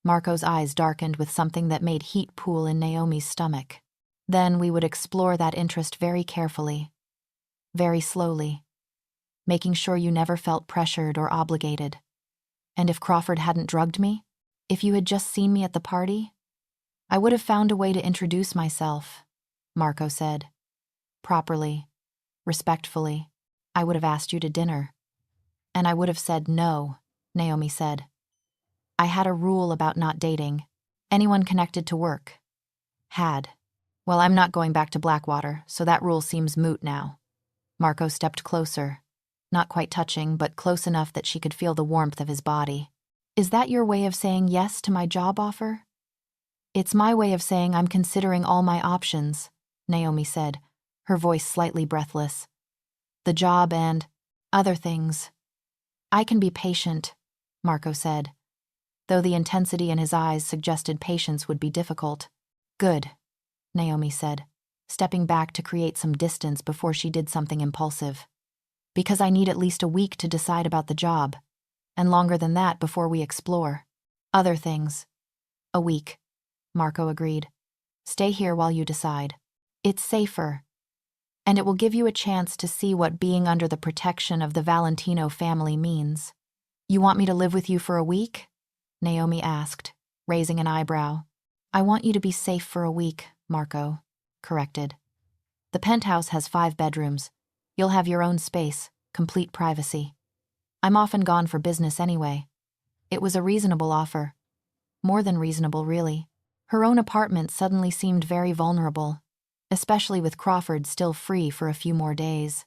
Marco's eyes darkened with something that made heat pool in Naomi's stomach. Then we would explore that interest very carefully, very slowly, making sure you never felt pressured or obligated. And if Crawford hadn't drugged me, if you had just seen me at the party, I would have found a way to introduce myself, Marco said. Properly, respectfully, I would have asked you to dinner. And I would have said no, Naomi said. I had a rule about not dating anyone connected to work. Had. Well, I'm not going back to Blackwater, so that rule seems moot now. Marco stepped closer, not quite touching, but close enough that she could feel the warmth of his body. Is that your way of saying yes to my job offer? It's my way of saying I'm considering all my options, Naomi said, her voice slightly breathless. The job and other things. I can be patient, Marco said, though the intensity in his eyes suggested patience would be difficult. Good, Naomi said, stepping back to create some distance before she did something impulsive. Because I need at least a week to decide about the job, and longer than that before we explore other things. A week, Marco agreed. Stay here while you decide. It's safer, and it will give you a chance to see what being under the protection of the Valentino family means. You want me to live with you for a week? Naomi asked, raising an eyebrow. I want you to be safe for a week, Marco corrected. The penthouse has 5 bedrooms. You'll have your own space, complete privacy. I'm often gone for business anyway. It was a reasonable offer. More than reasonable, really. Her own apartment suddenly seemed very vulnerable, especially with Crawford still free for a few more days.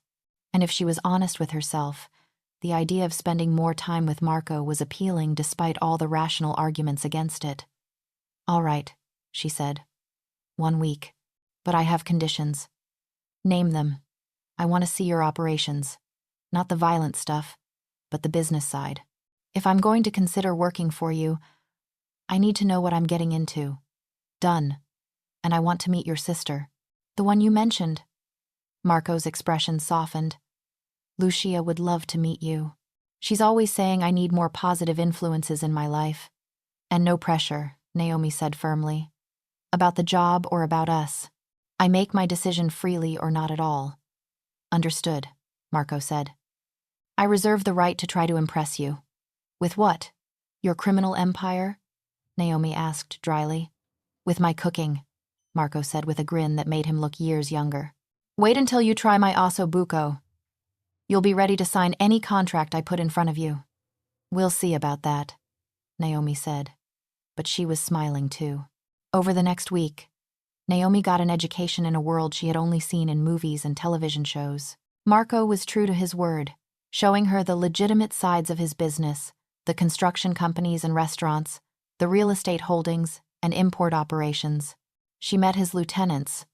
And if she was honest with herself, the idea of spending more time with Marco was appealing despite all the rational arguments against it. All right, she said. 1 week. But I have conditions. Name them. I want to see your operations. Not the violent stuff, but the business side. If I'm going to consider working for you, I need to know what I'm getting into. Done. And I want to meet your sister. The one you mentioned. Marco's expression softened. Lucia would love to meet you. She's always saying I need more positive influences in my life. And no pressure, Naomi said firmly. About the job or about us. I make my decision freely or not at all. Understood, Marco said. I reserve the right to try to impress you. With what? Your criminal empire? Naomi asked dryly. With my cooking, Marco said with a grin that made him look years younger. Wait until you try my osso buco. You'll be ready to sign any contract I put in front of you. We'll see about that, Naomi said. But she was smiling too. Over the next week, Naomi got an education in a world she had only seen in movies and television shows. Marco was true to his word, showing her the legitimate sides of his business, the construction companies and restaurants, the real estate holdings and import operations. She met his lieutenants,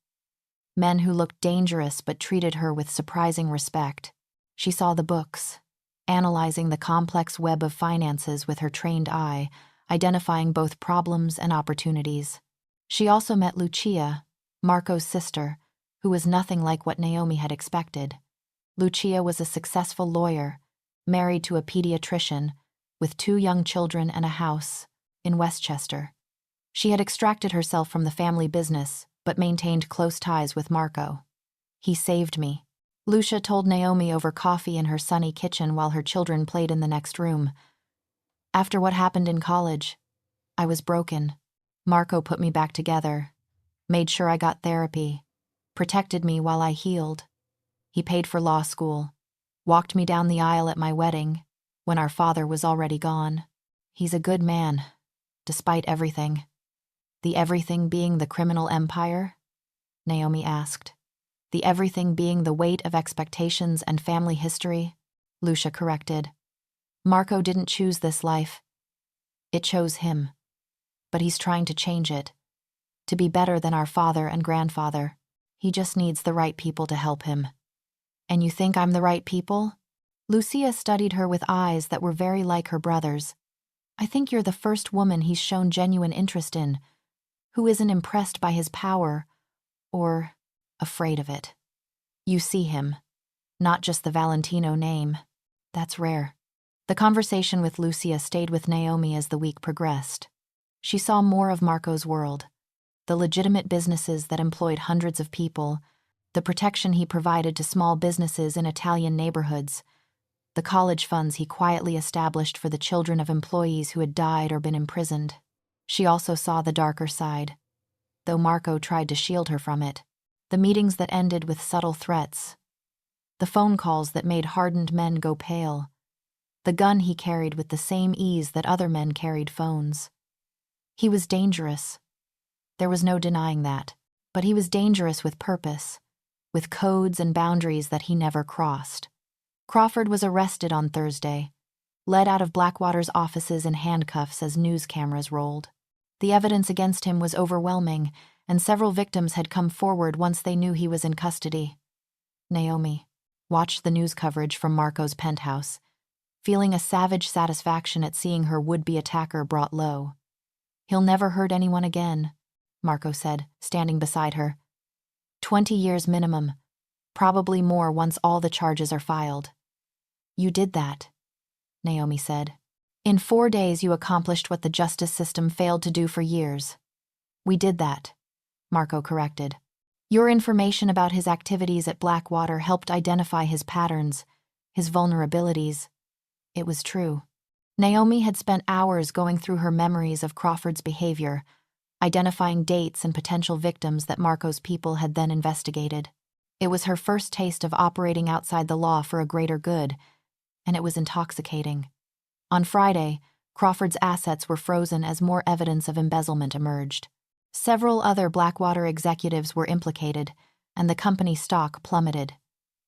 men who looked dangerous but treated her with surprising respect. She saw the books, analyzing the complex web of finances with her trained eye, identifying both problems and opportunities. She also met Lucia, Marco's sister, who was nothing like what Naomi had expected. Lucia was a successful lawyer, married to a pediatrician, with 2 young children and a house in Westchester. She had extracted herself from the family business, but maintained close ties with Marco. He saved me, Lucia told Naomi over coffee in her sunny kitchen while her children played in the next room. After what happened in college, I was broken. Marco put me back together, made sure I got therapy, protected me while I healed. He paid for law school, walked me down the aisle at my wedding, when our father was already gone. He's a good man, despite everything. The everything being the criminal empire? Naomi asked. The everything being the weight of expectations and family history? Lucia corrected. Marco didn't choose this life. It chose him. but he's trying to change it, to be better than our father and grandfather. He just needs the right people to help him. And you think I'm the right people? Lucia studied her with eyes that were very like her brother's. I think you're the first woman he's shown genuine interest in, who isn't impressed by his power or afraid of it. You see him, not just the Valentino name. That's rare. The conversation with Lucia stayed with Naomi as the week progressed. She saw more of Marco's world, the legitimate businesses that employed hundreds of people, the protection he provided to small businesses in Italian neighborhoods, the college funds he quietly established for the children of employees who had died or been imprisoned. She also saw the darker side, though Marco tried to shield her from it. The meetings that ended with subtle threats, the phone calls that made hardened men go pale, the gun he carried with the same ease that other men carried phones. He was dangerous. There was no denying that. But he was dangerous with purpose, with codes and boundaries that he never crossed. Crawford was arrested on Thursday, led out of Blackwater's offices in handcuffs as news cameras rolled. The evidence against him was overwhelming, and several victims had come forward once they knew he was in custody. Naomi watched the news coverage from Marco's penthouse, feeling a savage satisfaction at seeing her would-be attacker brought low. He'll never hurt anyone again, Marco said, standing beside her. 20 years minimum, probably more once all the charges are filed. You did that, Naomi said. In 4 days you accomplished what the justice system failed to do for years. We did that, Marco corrected. Your information about his activities at Blackwater helped identify his patterns, his vulnerabilities. It was true. Naomi had spent hours going through her memories of Crawford's behavior, identifying dates and potential victims that Marco's people had then investigated. It was her first taste of operating outside the law for a greater good, and it was intoxicating. On Friday, Crawford's assets were frozen as more evidence of embezzlement emerged. Several other Blackwater executives were implicated, and the company's stock plummeted.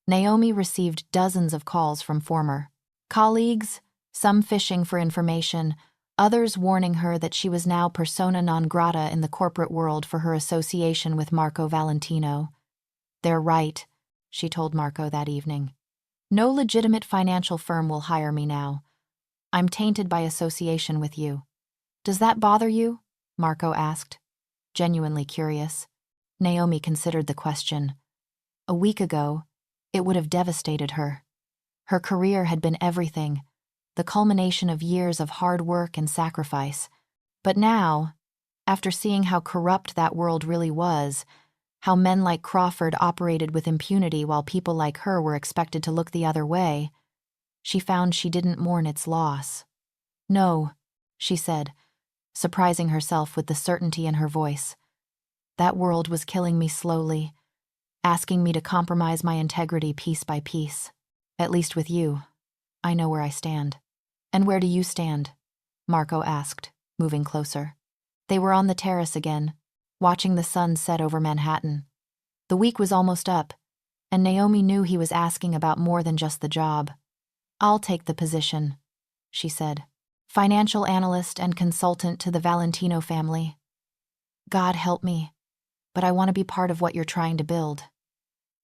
Naomi received dozens of calls from former colleagues, some fishing for information, others warning her that she was now persona non grata in the corporate world for her association with Marco Valentino. They're right, she told Marco that evening. No legitimate financial firm will hire me now. I'm tainted by association with you. Does that bother you? Marco asked, genuinely curious. Naomi considered the question. A week ago, it would have devastated her. Her career had been everything, the culmination of years of hard work and sacrifice. But now, after seeing how corrupt that world really was, how men like Crawford operated with impunity while people like her were expected to look the other way, she found she didn't mourn its loss. No, she said, surprising herself with the certainty in her voice. That world was killing me slowly, asking me to compromise my integrity piece by piece. At least with you, I know where I stand. And where do you stand? Marco asked, moving closer. They were on the terrace again, watching the sun set over Manhattan. The week was almost up, and Naomi knew he was asking about more than just the job. I'll take the position, she said. Financial analyst and consultant to the Valentino family. God help me, but I want to be part of what you're trying to build.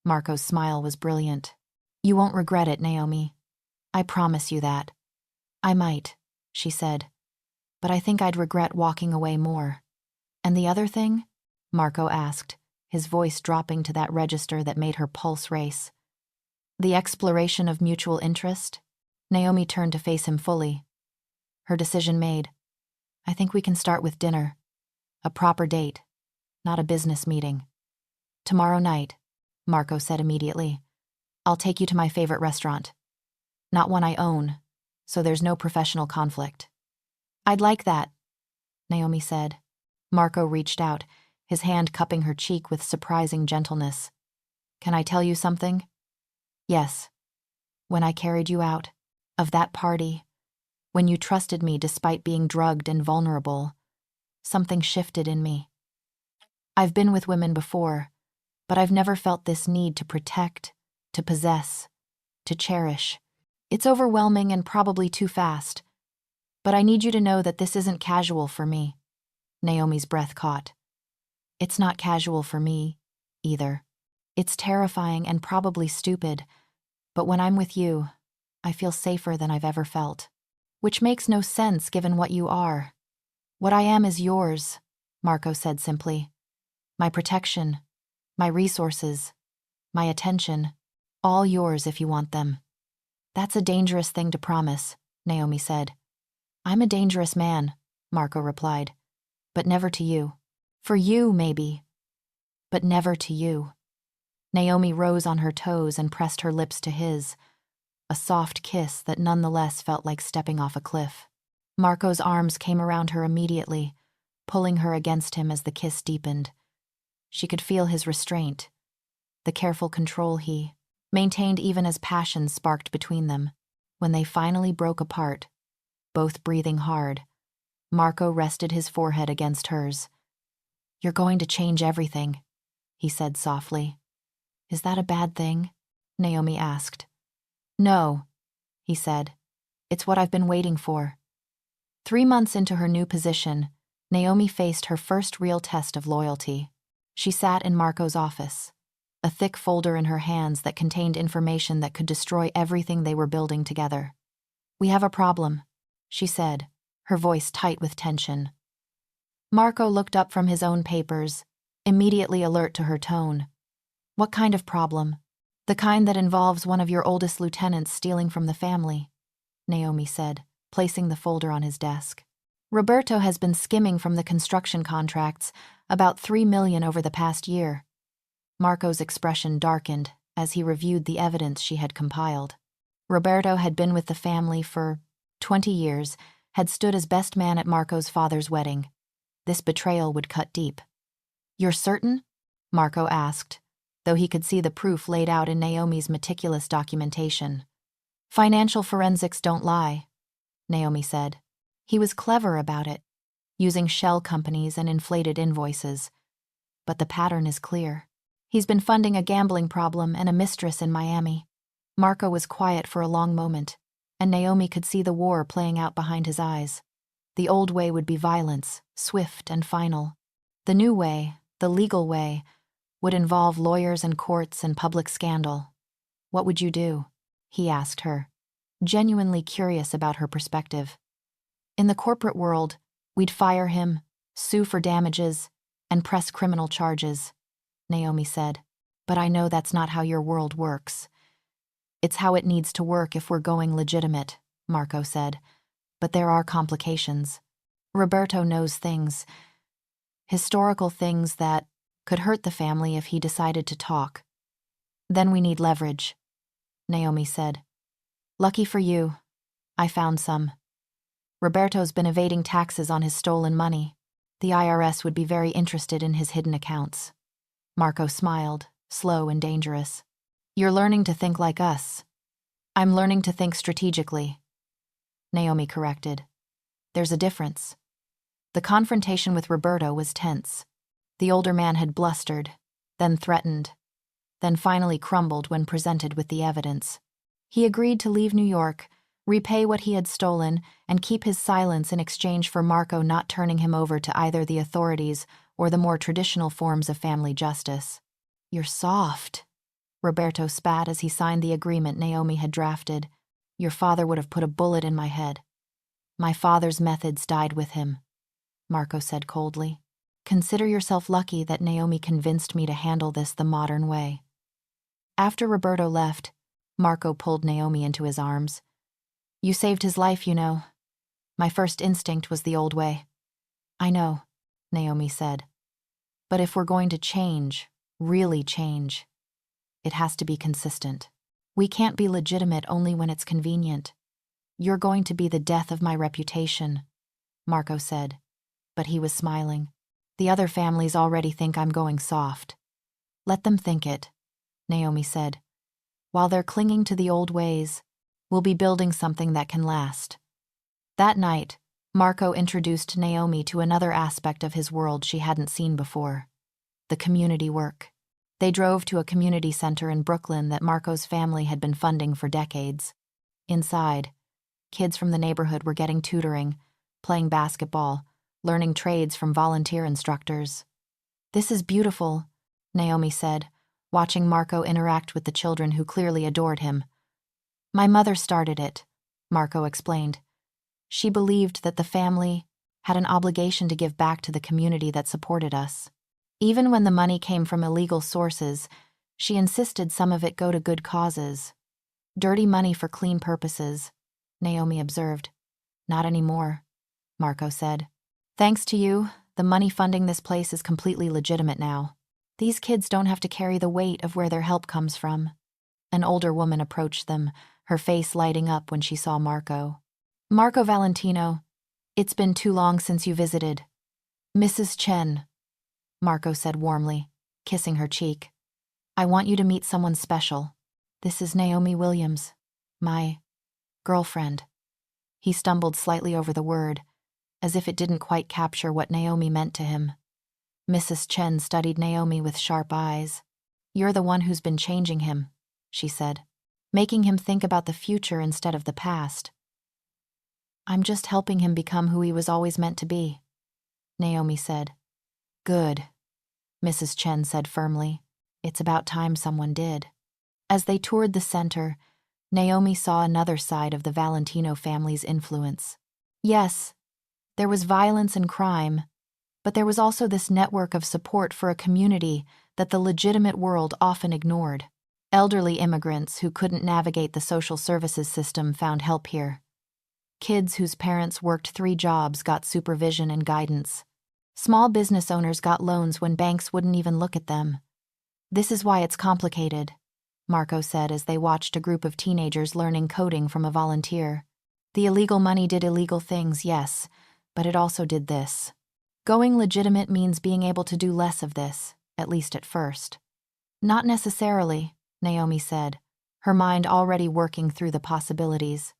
Marco's smile was brilliant. You won't regret it, Naomi. I promise you that. I might, she said, but I think I'd regret walking away more. And the other thing? Marco asked, his voice dropping to that register that made her pulse race. The exploration of mutual interest? Naomi turned to face him fully. Her decision made. I think we can start with dinner. A proper date, not a business meeting. Tomorrow night, Marco said immediately. I'll take you to my favorite restaurant. Not one I own, so there's no professional conflict. I'd like that, Naomi said. Marco reached out, his hand cupping her cheek with surprising gentleness. Can I tell you something? Yes. When I carried you out of that party, when you trusted me despite being drugged and vulnerable, something shifted in me. I've been with women before, but I've never felt this need to protect, to possess, to cherish. It's overwhelming and probably too fast, but I need you to know that this isn't casual for me. Naomi's breath caught. It's not casual for me, either. It's terrifying and probably stupid, but when I'm with you, I feel safer than I've ever felt. Which makes no sense given what you are. What I am is yours, Marco said simply. My protection, my resources, my attention, all yours if you want them. That's a dangerous thing to promise, Naomi said. I'm a dangerous man, Marco replied, but never to you. For you, maybe, but never to you. Naomi rose on her toes and pressed her lips to his, a soft kiss that nonetheless felt like stepping off a cliff. Marco's arms came around her immediately, pulling her against him as the kiss deepened. She could feel his restraint, the careful control he maintained even as passion sparked between them. When they finally broke apart, both breathing hard, Marco rested his forehead against hers. You're going to change everything, he said softly. Is that a bad thing? Naomi asked. No, he said. It's what I've been waiting for. 3 months into her new position, Naomi faced her first real test of loyalty. She sat in Marco's office, a thick folder in her hands that contained information that could destroy everything they were building together. We have a problem, she said, her voice tight with tension. Marco looked up from his own papers, immediately alert to her tone. What kind of problem? The kind that involves one of your oldest lieutenants stealing from the family, Naomi said, placing the folder on his desk. Roberto has been skimming from the construction contracts, about $3 million over the past year. Marco's expression darkened as he reviewed the evidence she had compiled. Roberto had been with the family for 20 years, had stood as best man at Marco's father's wedding. This betrayal would cut deep. You're certain? Marco asked, though he could see the proof laid out in Naomi's meticulous documentation. Financial forensics don't lie, Naomi said. He was clever about it, using shell companies and inflated invoices. But the pattern is clear. He's been funding a gambling problem and a mistress in Miami. Marco was quiet for a long moment, and Naomi could see the war playing out behind his eyes. The old way would be violence, swift and final. The new way, the legal way, would involve lawyers and courts and public scandal. What would you do? He asked her, genuinely curious about her perspective. In the corporate world, we'd fire him, sue for damages, and press criminal charges, Naomi said. But I know that's not how your world works. It's how it needs to work if we're going legitimate, Marco said. But there are complications. Roberto knows things, historical things that could hurt the family if he decided to talk. Then we need leverage, Naomi said. Lucky for you, I found some. Roberto's been evading taxes on his stolen money. The IRS would be very interested in his hidden accounts. Marco smiled, slow and dangerous. You're learning to think like us. I'm learning to think strategically, Naomi corrected. There's a difference. The confrontation with Roberto was tense. The older man had blustered, then threatened, then finally crumbled when presented with the evidence. He agreed to leave New York, repay what he had stolen, and keep his silence in exchange for Marco not turning him over to either the authorities or the more traditional forms of family justice. You're soft, Roberto spat as he signed the agreement Naomi had drafted. Your father would have put a bullet in my head. My father's methods died with him, Marco said coldly. Consider yourself lucky that Naomi convinced me to handle this the modern way. After Roberto left, Marco pulled Naomi into his arms. You saved his life, you know. My first instinct was the old way. I know, Naomi said. But if we're going to change, really change, it has to be consistent. We can't be legitimate only when it's convenient. You're going to be the death of my reputation, Marco said, but he was smiling. The other families already think I'm going soft. Let them think it, Naomi said. While they're clinging to the old ways, we'll be building something that can last. That night, Marco introduced Naomi to another aspect of his world she hadn't seen before: the community work. They drove to a community center in Brooklyn that Marco's family had been funding for decades. Inside, kids from the neighborhood were getting tutoring, playing basketball, learning trades from volunteer instructors. "This is beautiful," Naomi said, watching Marco interact with the children who clearly adored him. "My mother started it," Marco explained. "She believed that the family had an obligation to give back to the community that supported us. Even when the money came from illegal sources, she insisted some of it go to good causes. Dirty money for clean purposes," Naomi observed. "Not anymore," Marco said. "Thanks to you, the money funding this place is completely legitimate now. These kids don't have to carry the weight of where their help comes from." An older woman approached them, her face lighting up when she saw Marco. "Marco Valentino, it's been too long since you visited." "Mrs. Chen," Marco said warmly, kissing her cheek. "I want you to meet someone special. This is Naomi Williams, my girlfriend." He stumbled slightly over the word, as if it didn't quite capture what Naomi meant to him. Mrs. Chen studied Naomi with sharp eyes. "You're the one who's been changing him," she said, "making him think about the future instead of the past." "I'm just helping him become who he was always meant to be," Naomi said. "Good," Mrs. Chen said firmly. "It's about time someone did." As they toured the center, Naomi saw another side of the Valentino family's influence. Yes, there was violence and crime, but there was also this network of support for a community that the legitimate world often ignored. Elderly immigrants who couldn't navigate the social services system found help here. Kids whose parents worked 3 jobs got supervision and guidance. Small business owners got loans when banks wouldn't even look at them. "This is why it's complicated," Marco said as they watched a group of teenagers learning coding from a volunteer. "The illegal money did illegal things, yes, but it also did this. Going legitimate means being able to do less of this, at least at first." "Not necessarily," Naomi said, her mind already working through the possibilities.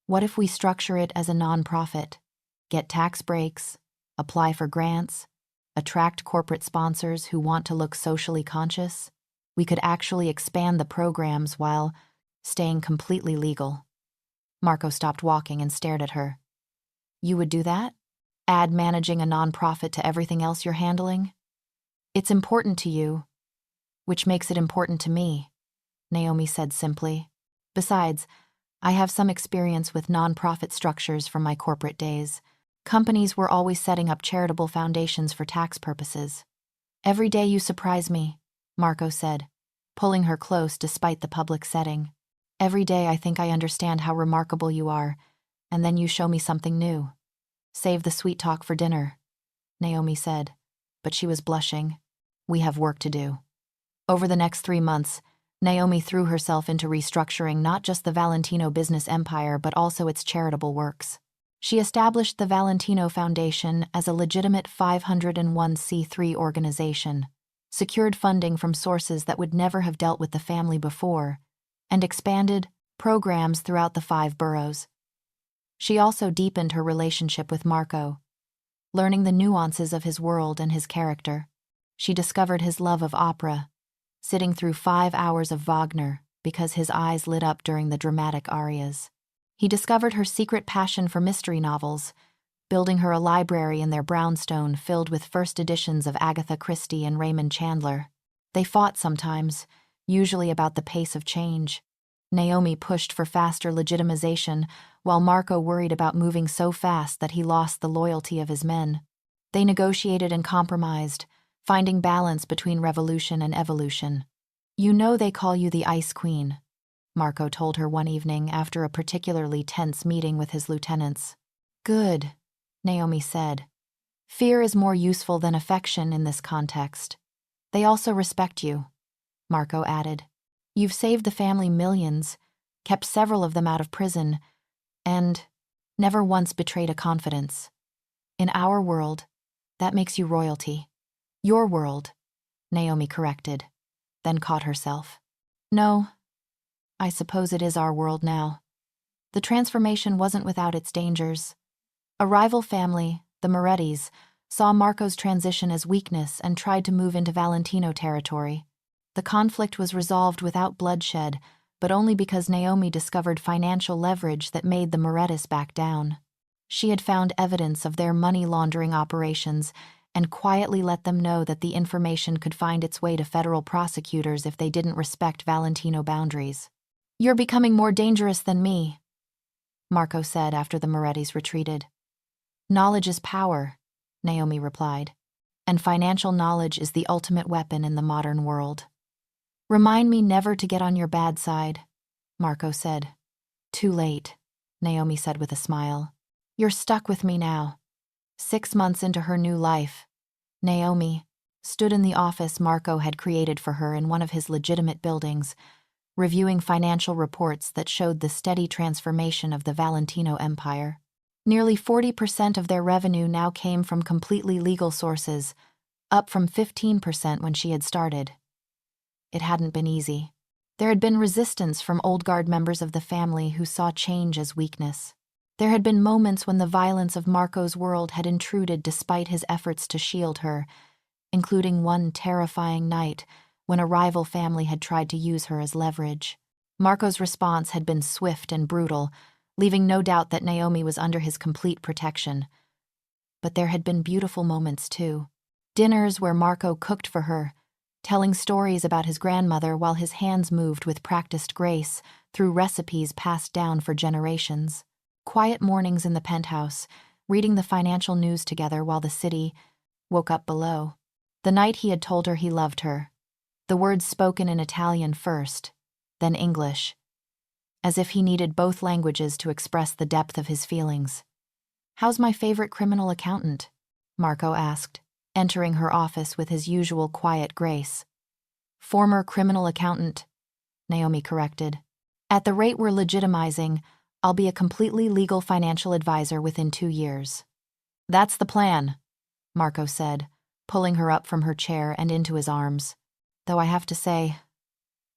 "What if we structure it as a nonprofit? Get tax breaks, apply for grants, attract corporate sponsors who want to look socially conscious? We could actually expand the programs while staying completely legal." Marco stopped walking and stared at her. "You would do that? Add managing a nonprofit to everything else you're handling?" "It's important to you, which makes it important to me," Naomi said simply. "Besides, I have some experience with nonprofit structures from my corporate days. Companies were always setting up charitable foundations for tax purposes." "Every day you surprise me," Marco said, pulling her close despite the public setting. "Every day I think I understand how remarkable you are, and then you show me something new." "Save the sweet talk for dinner," Naomi said, but she was blushing. "We have work to do." Over the next 3 months, Naomi threw herself into restructuring not just the Valentino business empire but also its charitable works. She established the Valentino Foundation as a legitimate 501c3 organization, secured funding from sources that would never have dealt with the family before, and expanded programs throughout the 5 boroughs. She also deepened her relationship with Marco, learning the nuances of his world and his character. She discovered his love of opera, sitting through 5 hours of Wagner because his eyes lit up during the dramatic arias. He discovered her secret passion for mystery novels, building her a library in their brownstone filled with first editions of Agatha Christie and Raymond Chandler. They fought sometimes, usually about the pace of change. Naomi pushed for faster legitimization, while Marco worried about moving so fast that he lost the loyalty of his men. They negotiated and compromised, finding balance between revolution and evolution. "You know they call you the Ice Queen," Marco told her one evening after a particularly tense meeting with his lieutenants. "Good," Naomi said. "Fear is more useful than affection in this context. They also respect you," Marco added. "You've saved the family millions, kept several of them out of prison, and never once betrayed a confidence. In our world, that makes you royalty." "Your world," Naomi corrected, then caught herself. "No, I suppose it is our world now." The transformation wasn't without its dangers. A rival family, the Morettis, saw Marco's transition as weakness and tried to move into Valentino territory. The conflict was resolved without bloodshed, but only because Naomi discovered financial leverage that made the Morettis back down. She had found evidence of their money laundering operations and quietly let them know that the information could find its way to federal prosecutors if they didn't respect Valentino boundaries. "You're becoming more dangerous than me," Marco said after the Morettis retreated. "Knowledge is power," Naomi replied, "and financial knowledge is the ultimate weapon in the modern world." "Remind me never to get on your bad side," Marco said. "Too late," Naomi said with a smile. "You're stuck with me now." 6 months into her new life, Naomi stood in the office Marco had created for her in one of his legitimate buildings, reviewing financial reports that showed the steady transformation of the Valentino empire. Nearly 40% of their revenue now came from completely legal sources, up from 15% when she had started. It hadn't been easy. There had been resistance from old guard members of the family who saw change as weakness. There had been moments when the violence of Marco's world had intruded despite his efforts to shield her, including one terrifying night when a rival family had tried to use her as leverage. Marco's response had been swift and brutal, leaving no doubt that Naomi was under his complete protection. But there had been beautiful moments too. Dinners where Marco cooked for her, telling stories about his grandmother while his hands moved with practiced grace through recipes passed down for generations. Quiet mornings in the penthouse, reading the financial news together while the city woke up below. The night he had told her he loved her, the words spoken in Italian first, then English, as if he needed both languages to express the depth of his feelings. "How's my favorite criminal accountant?" Marco asked, entering her office with his usual quiet grace. "Former criminal accountant," Naomi corrected. "At the rate we're legitimizing, I'll be a completely legal financial advisor within 2 years." "That's the plan," Marco said, pulling her up from her chair and into his arms. "Though I have to say,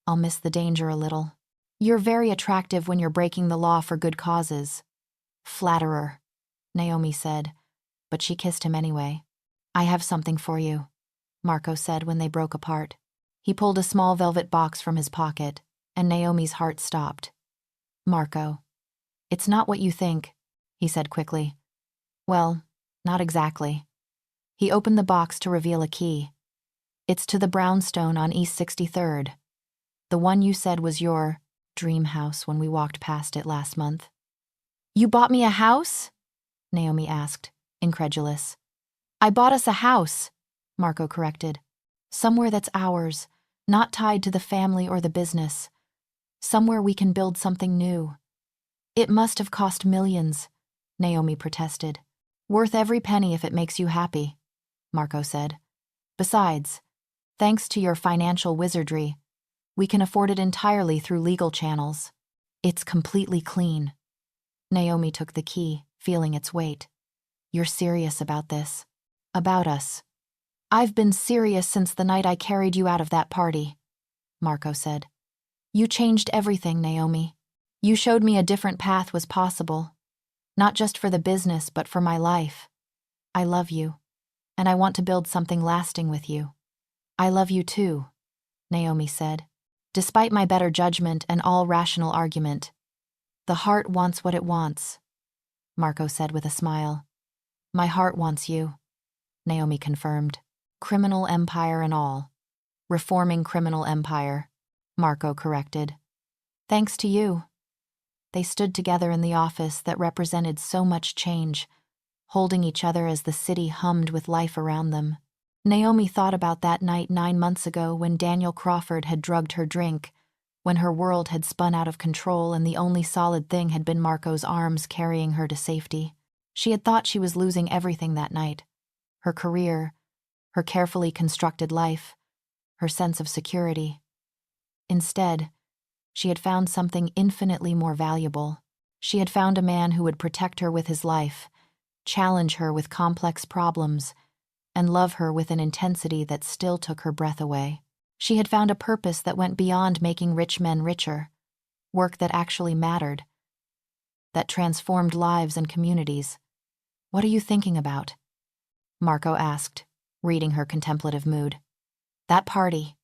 I'll miss the danger a little. You're very attractive when you're breaking the law for good causes." "Flatterer," Naomi said, but she kissed him anyway. "I have something for you," Marco said when they broke apart. He pulled a small velvet box from his pocket, and Naomi's heart stopped. "Marco, it's not what you think," he said quickly. "Well, not exactly." He opened the box to reveal a key. "It's to the brownstone on East 63rd. The one you said was your dream house when we walked past it last month." "You bought me a house?" Naomi asked, incredulous. "I bought us a house," Marco corrected. "Somewhere that's ours, not tied to the family or the business. Somewhere we can build something new." "It must have cost millions," Naomi protested. "Worth every penny if it makes you happy," Marco said. "Besides, thanks to your financial wizardry, we can afford it entirely through legal channels. It's completely clean." Naomi took the key, feeling its weight. "You're serious about this? About us?" "I've been serious since the night I carried you out of that party," Marco said. "You changed everything, Naomi. You showed me a different path was possible, not just for the business but for my life. I love you, and I want to build something lasting with you." "I love you too," Naomi said. "Despite my better judgment and all rational argument, the heart wants what it wants," Marco said with a smile. "My heart wants you," Naomi confirmed. "Criminal empire and all." "Reforming criminal empire," Marco corrected. "Thanks to you." They stood together in the office that represented so much change, holding each other as the city hummed with life around them. Naomi thought about that night 9 months ago when Daniel Crawford had drugged her drink, when her world had spun out of control and the only solid thing had been Marco's arms carrying her to safety. She had thought she was losing everything that night: her career, her carefully constructed life, her sense of security. Instead, she had found something infinitely more valuable. She had found a man who would protect her with his life, challenge her with complex problems, and love her with an intensity that still took her breath away. She had found a purpose that went beyond making rich men richer, work that actually mattered, that transformed lives and communities. "What are you thinking about?" Marco asked, reading her contemplative mood. "That party,"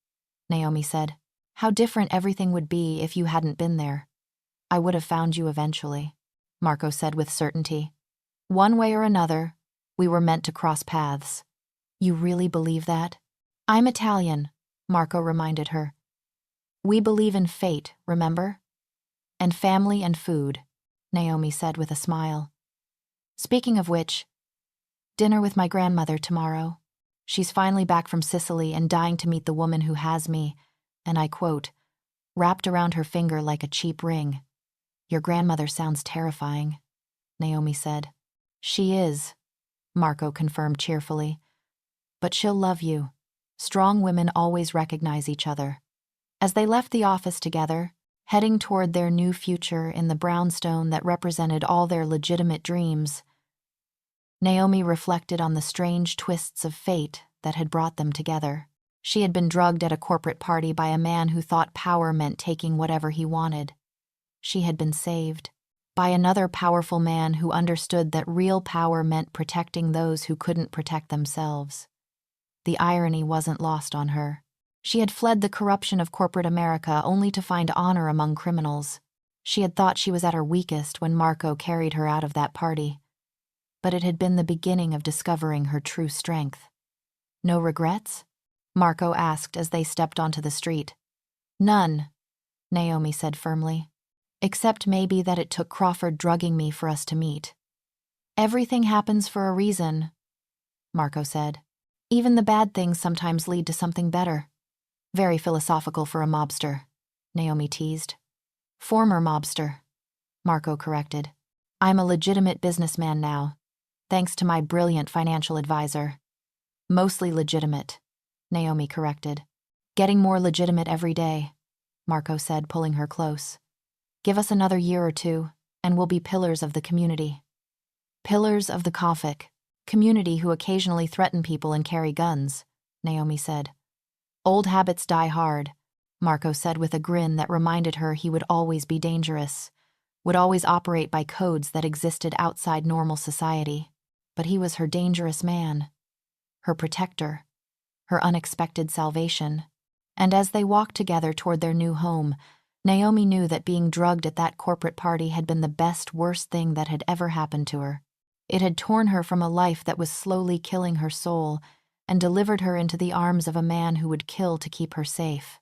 Naomi said. "How different everything would be if you hadn't been there." "I would have found you eventually," Marco said with certainty. One way or another, we were meant to cross paths. You really believe that? I'm Italian, Marco reminded her. We believe in fate, remember? And family and food, Naomi said with a smile. Speaking of which, dinner with my grandmother tomorrow. She's finally back from Sicily and dying to meet the woman who has me, and I quote, wrapped around her finger like a cheap ring. Your grandmother sounds terrifying, Naomi said. She is, Marco confirmed cheerfully. But she'll love you. Strong women always recognize each other. As they left the office together, heading toward their new future in the brownstone that represented all their legitimate dreams, Naomi reflected on the strange twists of fate that had brought them together. She had been drugged at a corporate party by a man who thought power meant taking whatever he wanted. She had been saved by another powerful man who understood that real power meant protecting those who couldn't protect themselves. The irony wasn't lost on her. She had fled the corruption of corporate America only to find honor among criminals. She had thought she was at her weakest when Marco carried her out of that party. But it had been the beginning of discovering her true strength. No regrets? Marco asked as they stepped onto the street. None, Naomi said firmly. Except maybe that it took Crawford drugging me for us to meet. Everything happens for a reason, Marco said. Even the bad things sometimes lead to something better. Very philosophical for a mobster, Naomi teased. Former mobster, Marco corrected. I'm a legitimate businessman now, thanks to my brilliant financial advisor. Mostly legitimate, Naomi corrected. Getting more legitimate every day, Marco said, pulling her close. Give us another year or two, and we'll be pillars of the community. Pillars of the Kafik, community who occasionally threaten people and carry guns, Naomi said. Old habits die hard, Marco said with a grin that reminded her he would always be dangerous, would always operate by codes that existed outside normal society. But he was her dangerous man, her protector, her unexpected salvation. And as they walked together toward their new home, Naomi knew that being drugged at that corporate party had been the worst thing that had ever happened to her. It had torn her from a life that was slowly killing her soul and delivered her into the arms of a man who would kill to keep her safe.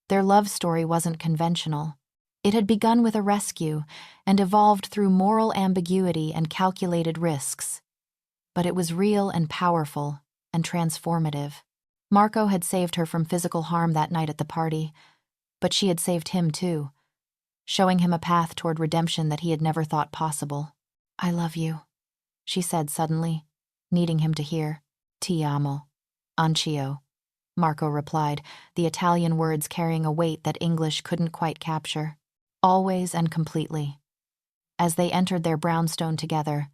Their love story wasn't conventional. It had begun with a rescue and evolved through moral ambiguity and calculated risks. But it was real and powerful and transformative. Marco had saved her from physical harm that night at the party, but she had saved him too, showing him a path toward redemption that he had never thought possible. I love you, she said suddenly, needing him to hear. Ti amo. Anch'io, Marco replied, the Italian words carrying a weight that English couldn't quite capture. Always and completely. As they entered their brownstone together,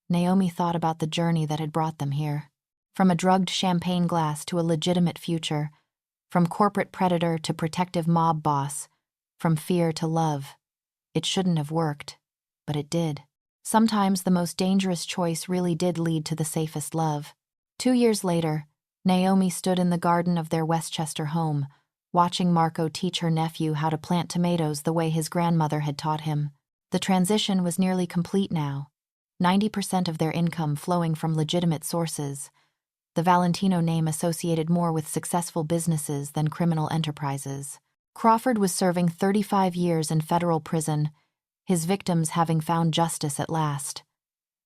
Naomi thought about the journey that had brought them here. From a drugged champagne glass to a legitimate future, from corporate predator to protective mob boss, from fear to love. It shouldn't have worked, but it did. Sometimes the most dangerous choice really did lead to the safest love. 2 years later, Naomi stood in the garden of their Westchester home, watching Marco teach her nephew how to plant tomatoes the way his grandmother had taught him. The transition was nearly complete now, 90% of their income flowing from legitimate sources, the Valentino name associated more with successful businesses than criminal enterprises. Crawford was serving 35 years in federal prison, his victims having found justice at last.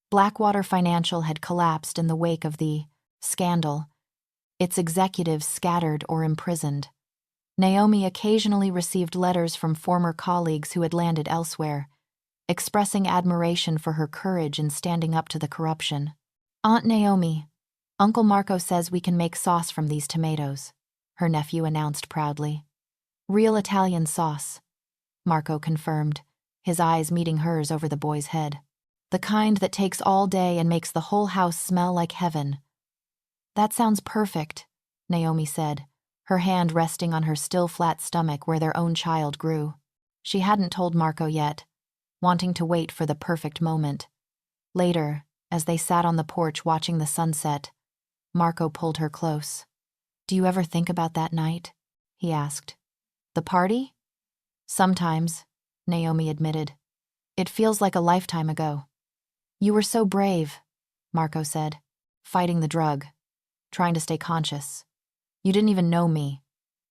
Blackwater Financial had collapsed in the wake of the scandal, its executives scattered or imprisoned. Naomi occasionally received letters from former colleagues who had landed elsewhere, expressing admiration for her courage in standing up to the corruption. Aunt Naomi, Uncle Marco says we can make sauce from these tomatoes, her nephew announced proudly. Real Italian sauce, Marco confirmed, his eyes meeting hers over the boy's head. The kind that takes all day and makes the whole house smell like heaven. That sounds perfect, Naomi said, her hand resting on her still flat stomach where their own child grew. She hadn't told Marco yet, wanting to wait for the perfect moment. Later, as they sat on the porch watching the sunset, Marco pulled her close. Do you ever think about that night? He asked. The party? Sometimes, Naomi admitted. It feels like a lifetime ago. You were so brave, Marco said, fighting the drug, trying to stay conscious. You didn't even know me,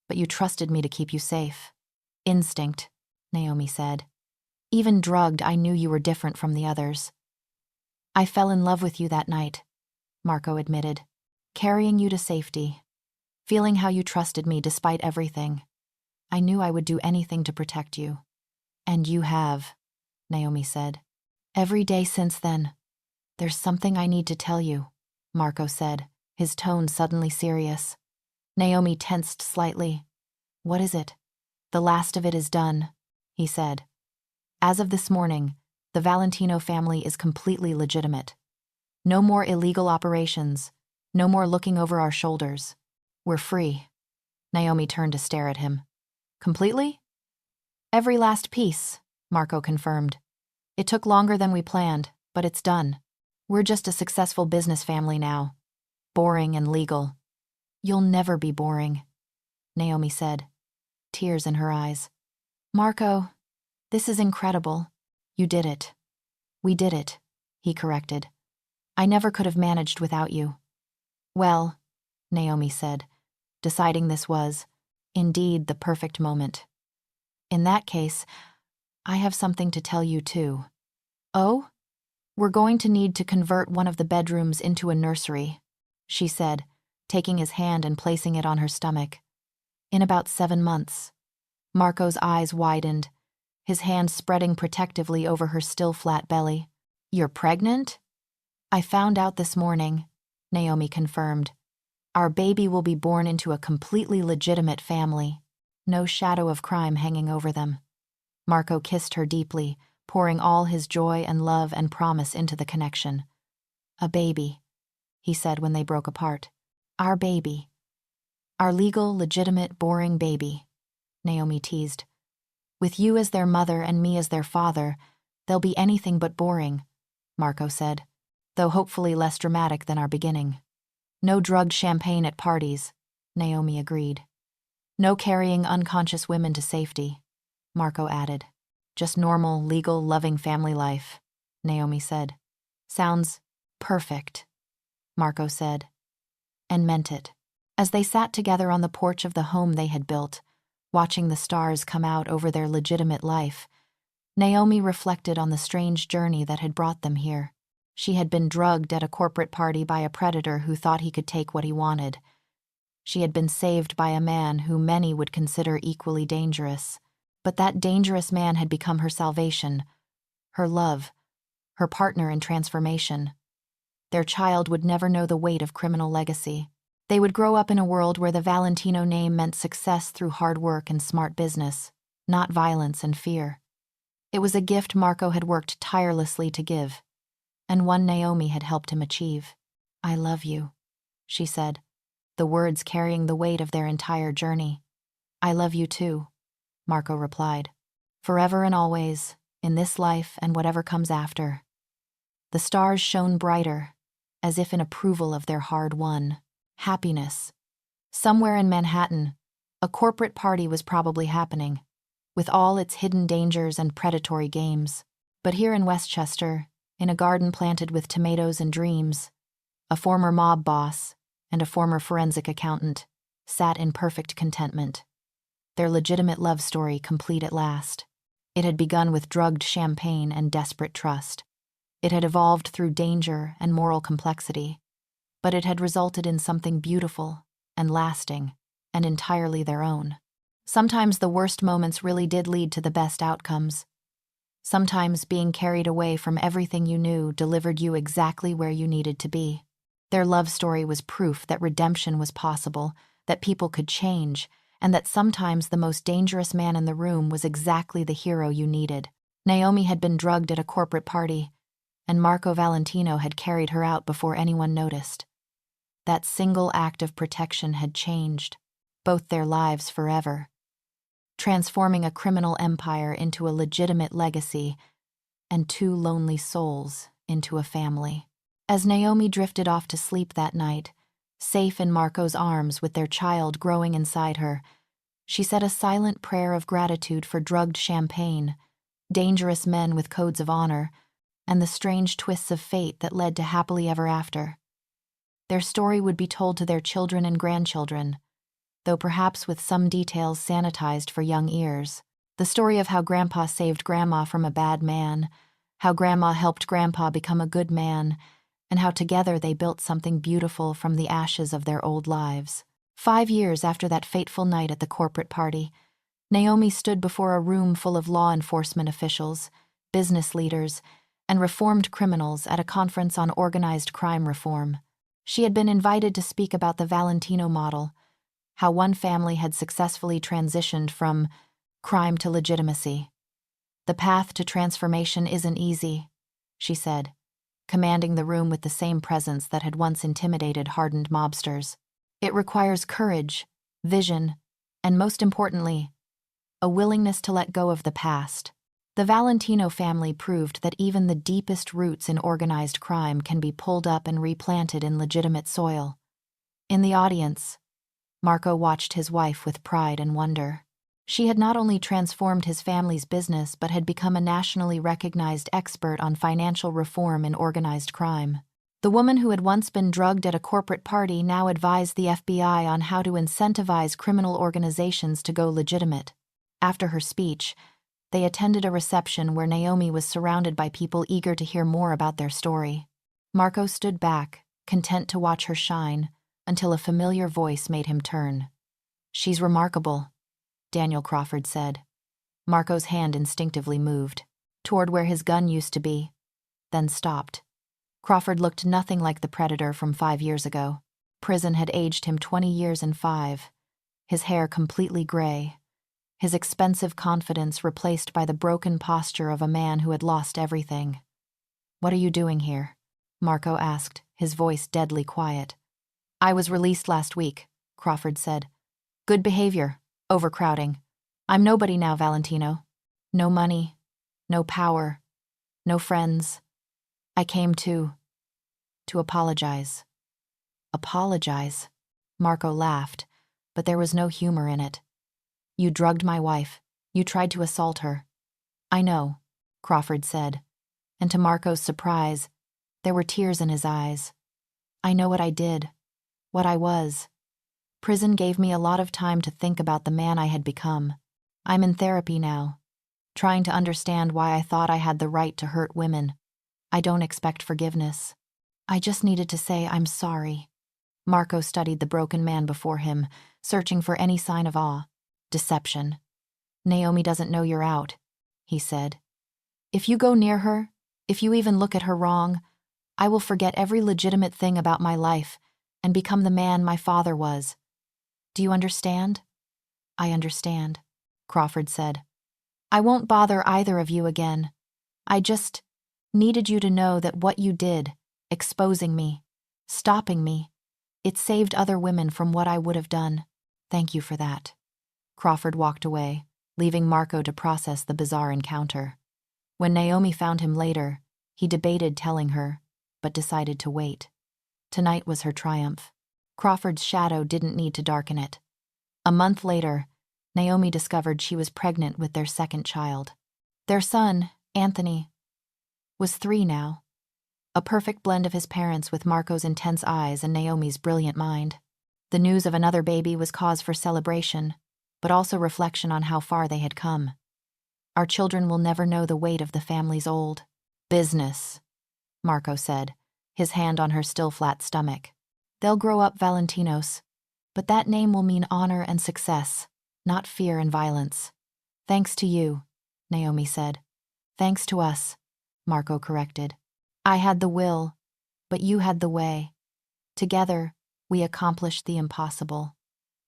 but you trusted me to keep you safe. Instinct, Naomi said. Even drugged, I knew you were different from the others. I fell in love with you that night, Marco admitted, carrying you to safety, feeling how you trusted me despite everything. I knew I would do anything to protect you. And you have, Naomi said. Every day since then. There's something I need to tell you, Marco said, his tone suddenly serious. Naomi tensed slightly. What is it? The last of it is done, he said. As of this morning, the Valentino family is completely legitimate. No more illegal operations, no more looking over our shoulders. We're free. Naomi turned to stare at him. Completely? Every last piece, Marco confirmed. It took longer than we planned, but it's done. We're just a successful business family now. Boring and legal. You'll never be boring, Naomi said, tears in her eyes. Marco, this is incredible. You did it. We did it, he corrected. I never could have managed without you. Well, Naomi said, deciding this was, indeed, the perfect moment. In that case, I have something to tell you too. Oh? We're going to need to convert one of the bedrooms into a nursery, she said, taking his hand and placing it on her stomach. In about 7 months. Marco's eyes widened, his hand spreading protectively over her still flat belly. You're pregnant? I found out this morning, Naomi confirmed. Our baby will be born into a completely legitimate family. No shadow of crime hanging over them. Marco kissed her deeply, pouring all his joy and love and promise into the connection. A baby, he said when they broke apart. Our baby. Our legal, legitimate, boring baby, Naomi teased. With you as their mother and me as their father, they'll be anything but boring, Marco said, though hopefully less dramatic than our beginning. No drugged champagne at parties, Naomi agreed. No carrying unconscious women to safety, Marco added. Just normal, legal, loving family life, Naomi said. Sounds perfect, Marco said, and meant it. As they sat together on the porch of the home they had built, watching the stars come out over their legitimate life, Naomi reflected on the strange journey that had brought them here. She had been drugged at a corporate party by a predator who thought he could take what he wanted. She had been saved by a man who many would consider equally dangerous. But that dangerous man had become her salvation, her love, her partner in transformation. Their child would never know the weight of criminal legacy. They would grow up in a world where the Valentino name meant success through hard work and smart business, not violence and fear. It was a gift Marco had worked tirelessly to give, and one Naomi had helped him achieve. I love you, she said, the words carrying the weight of their entire journey. I love you too, Marco replied. Forever and always, in this life and whatever comes after. The stars shone brighter, as if in approval of their hard-won happiness. Somewhere in Manhattan, a corporate party was probably happening, with all its hidden dangers and predatory games. But here in Westchester, in a garden planted with tomatoes and dreams, a former mob boss and a former forensic accountant sat in perfect contentment. Their legitimate love story complete at last. It had begun with drugged champagne and desperate trust. It had evolved through danger and moral complexity, but it had resulted in something beautiful and lasting and entirely their own. Sometimes the worst moments really did lead to the best outcomes. Sometimes being carried away from everything you knew delivered you exactly where you needed to be. Their love story was proof that redemption was possible, that people could change, and that sometimes the most dangerous man in the room was exactly the hero you needed. Naomi had been drugged at a corporate party, and Marco Valentino had carried her out before anyone noticed. That single act of protection had changed both their lives forever, transforming a criminal empire into a legitimate legacy and 2 lonely souls into a family. As Naomi drifted off to sleep that night, safe in Marco's arms with their child growing inside her, she said a silent prayer of gratitude for drugged champagne, dangerous men with codes of honor, and the strange twists of fate that led to happily ever after. Their story would be told to their children and grandchildren, though perhaps with some details sanitized for young ears. The story of how Grandpa saved Grandma from a bad man, how Grandma helped Grandpa become a good man, and how together they built something beautiful from the ashes of their old lives. 5 years after that fateful night at the corporate party, Naomi stood before a room full of law enforcement officials, business leaders, and reformed criminals at a conference on organized crime reform. She had been invited to speak about the Valentino model, how one family had successfully transitioned from crime to legitimacy. "The path to transformation isn't easy," she said, commanding the room with the same presence that had once intimidated hardened mobsters. "It requires courage, vision, and most importantly, a willingness to let go of the past." The Valentino family proved that even the deepest roots in organized crime can be pulled up and replanted in legitimate soil. In the audience, Marco watched his wife with pride and wonder. She had not only transformed his family's business but had become a nationally recognized expert on financial reform in organized crime. The woman who had once been drugged at a corporate party now advised the FBI on how to incentivize criminal organizations to go legitimate. After her speech, they attended a reception where Naomi was surrounded by people eager to hear more about their story. Marco stood back, content to watch her shine, until a familiar voice made him turn. "She's remarkable," Daniel Crawford said. Marco's hand instinctively moved, toward where his gun used to be, then stopped. Crawford looked nothing like the predator from 5 years ago. Prison had aged him 20 years and 5, his hair completely gray, his expensive confidence replaced by the broken posture of a man who had lost everything. "What are you doing here?" Marco asked, his voice deadly quiet. "I was released last week," Crawford said. "Good behavior, overcrowding. I'm nobody now, Valentino. No money, no power, no friends. I came to apologize." "Apologize?" Marco laughed, but there was no humor in it. "You drugged my wife. You tried to assault her." "I know," Crawford said, and to Marco's surprise, there were tears in his eyes. "I know what I did, what I was. Prison gave me a lot of time to think about the man I had become. I'm in therapy now, trying to understand why I thought I had the right to hurt women. I don't expect forgiveness. I just needed to say I'm sorry." Marco studied the broken man before him, searching for any sign of awe, deception. "Naomi doesn't know you're out," he said. "If you go near her, if you even look at her wrong, I will forget every legitimate thing about my life and become the man my father was. Do you understand?" "I understand," Crawford said. "I won't bother either of you again. I just needed you to know that what you did, exposing me, stopping me, it saved other women from what I would have done. Thank you for that." Crawford walked away, leaving Marco to process the bizarre encounter. When Naomi found him later, he debated telling her, but decided to wait. Tonight was her triumph. Crawford's shadow didn't need to darken it. A month later, Naomi discovered she was pregnant with their second child. Their son, Anthony, was 3 now, a perfect blend of his parents with Marco's intense eyes and Naomi's brilliant mind. The news of another baby was cause for celebration, but also reflection on how far they had come. "Our children will never know the weight of the family's old business," Marco said, his hand on her still flat stomach. "They'll grow up Valentinos, but that name will mean honor and success, not fear and violence." "Thanks to you," Naomi said. "Thanks to us," Marco corrected. "I had the will, but you had the way. Together, we accomplished the impossible."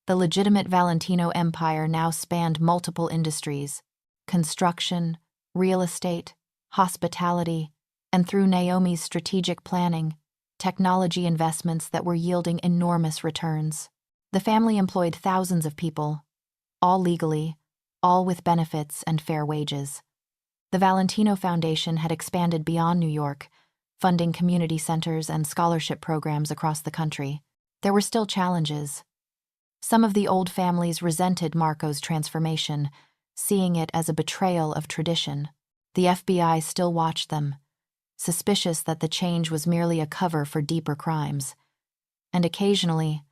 The legitimate Valentino empire now spanned multiple industries: construction, real estate, hospitality, and through Naomi's strategic planning, technology investments that were yielding enormous returns. The family employed thousands of people, all legally, all with benefits and fair wages. The Valentino Foundation had expanded beyond New York, funding community centers and scholarship programs across the country. There were still challenges. Some of the old families resented Marco's transformation, seeing it as a betrayal of tradition. The FBI still watched them, suspicious that the change was merely a cover for deeper crimes. And occasionally,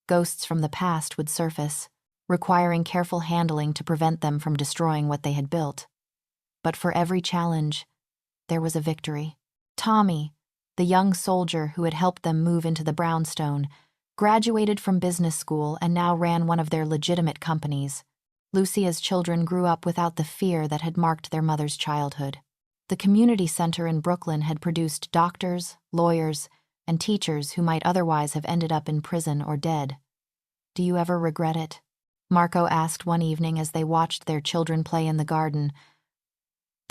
ghosts from the past would surface, requiring careful handling to prevent them from destroying what they had built. But for every challenge, there was a victory. Tommy, the young soldier who had helped them move into the brownstone, graduated from business school and now ran one of their legitimate companies. Lucia's children grew up without the fear that had marked their mother's childhood. The community center in Brooklyn had produced doctors, lawyers, and teachers who might otherwise have ended up in prison or dead. "Do you ever regret it?" Marco asked one evening as they watched their children play in the garden.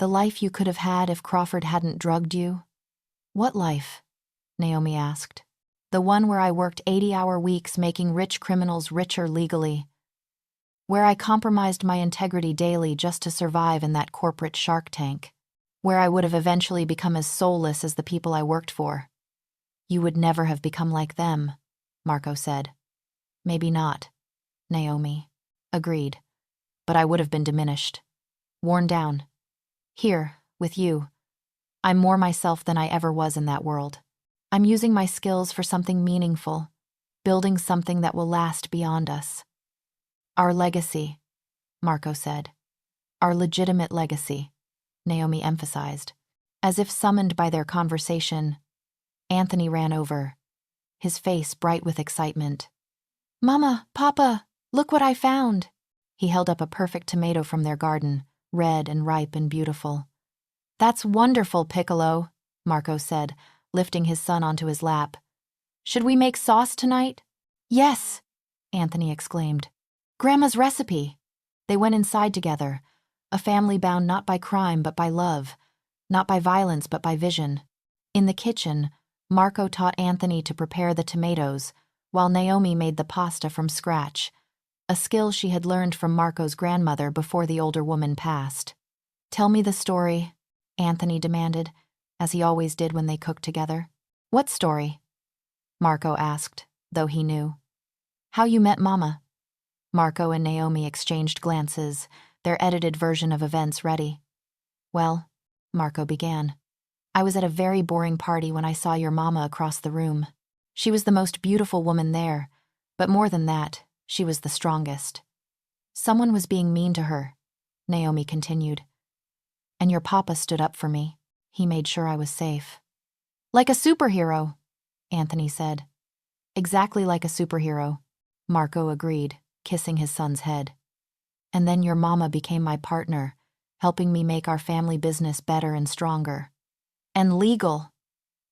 "The life you could have had if Crawford hadn't drugged you?" "What life?" Naomi asked. "The one where I worked 80-hour weeks making rich criminals richer legally. Where I compromised my integrity daily just to survive in that corporate shark tank. Where I would have eventually become as soulless as the people I worked for." "You would never have become like them," Marco said. "Maybe not," Naomi agreed. "But I would have been diminished. Worn down. Here, with you, I'm more myself than I ever was in that world. I'm using my skills for something meaningful, building something that will last beyond us." "Our legacy," Marco said. "Our legitimate legacy," Naomi emphasized. As if summoned by their conversation, Anthony ran over, his face bright with excitement. "Mama, Papa, look what I found!" He held up a perfect tomato from their garden, red and ripe and beautiful. "That's wonderful, Piccolo," Marco said, lifting his son onto his lap. "Should we make sauce tonight?" "Yes," Anthony exclaimed. "Grandma's recipe." They went inside together, a family bound not by crime but by love, not by violence but by vision. In the kitchen, Marco taught Anthony to prepare the tomatoes, while Naomi made the pasta from scratch, a skill she had learned from Marco's grandmother before the older woman passed. "Tell me the story," Anthony demanded, as he always did when they cooked together. "What story?" Marco asked, though he knew. "How you met Mama." Marco and Naomi exchanged glances, their edited version of events ready. "Well," Marco began, "I was at a very boring party when I saw your mama across the room. She was the most beautiful woman there, but more than that, she was the strongest. Someone was being mean to her," Naomi continued. "And your papa stood up for me. He made sure I was safe." "Like a superhero," Anthony said. "Exactly like a superhero," Marco agreed, kissing his son's head. "And then your mama became my partner, helping me make our family business better and stronger. And legal,"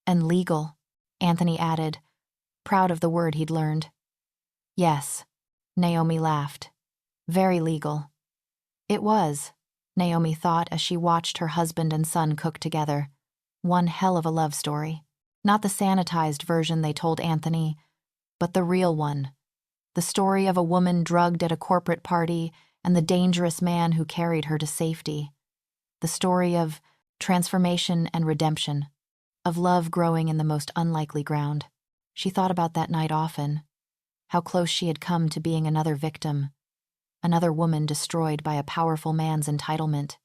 Anthony added, proud of the word he'd learned. "Yes," Naomi laughed. "Very legal." It was, Naomi thought as she watched her husband and son cook together. One hell of a love story. Not the sanitized version they told Anthony, but the real one. The story of a woman drugged at a corporate party and the dangerous man who carried her to safety. The story of transformation and redemption, of love growing in the most unlikely ground. She thought about that night often, how close she had come to being another victim, another woman destroyed by a powerful man's entitlement.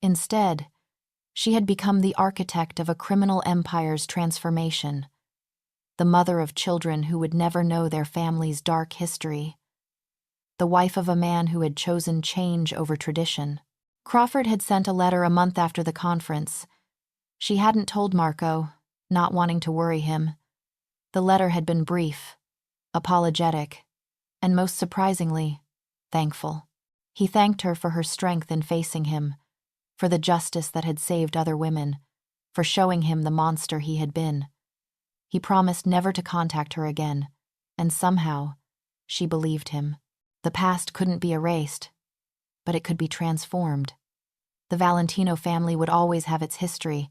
Instead, she had become the architect of a criminal empire's transformation, the mother of children who would never know their family's dark history, the wife of a man who had chosen change over tradition. Crawford had sent a letter a month after the conference. She hadn't told Marco, not wanting to worry him. The letter had been brief, apologetic, and most surprisingly, thankful. He thanked her for her strength in facing him, for the justice that had saved other women, for showing him the monster he had been. He promised never to contact her again, and somehow, she believed him. The past couldn't be erased, but it could be transformed. The Valentino family would always have its history,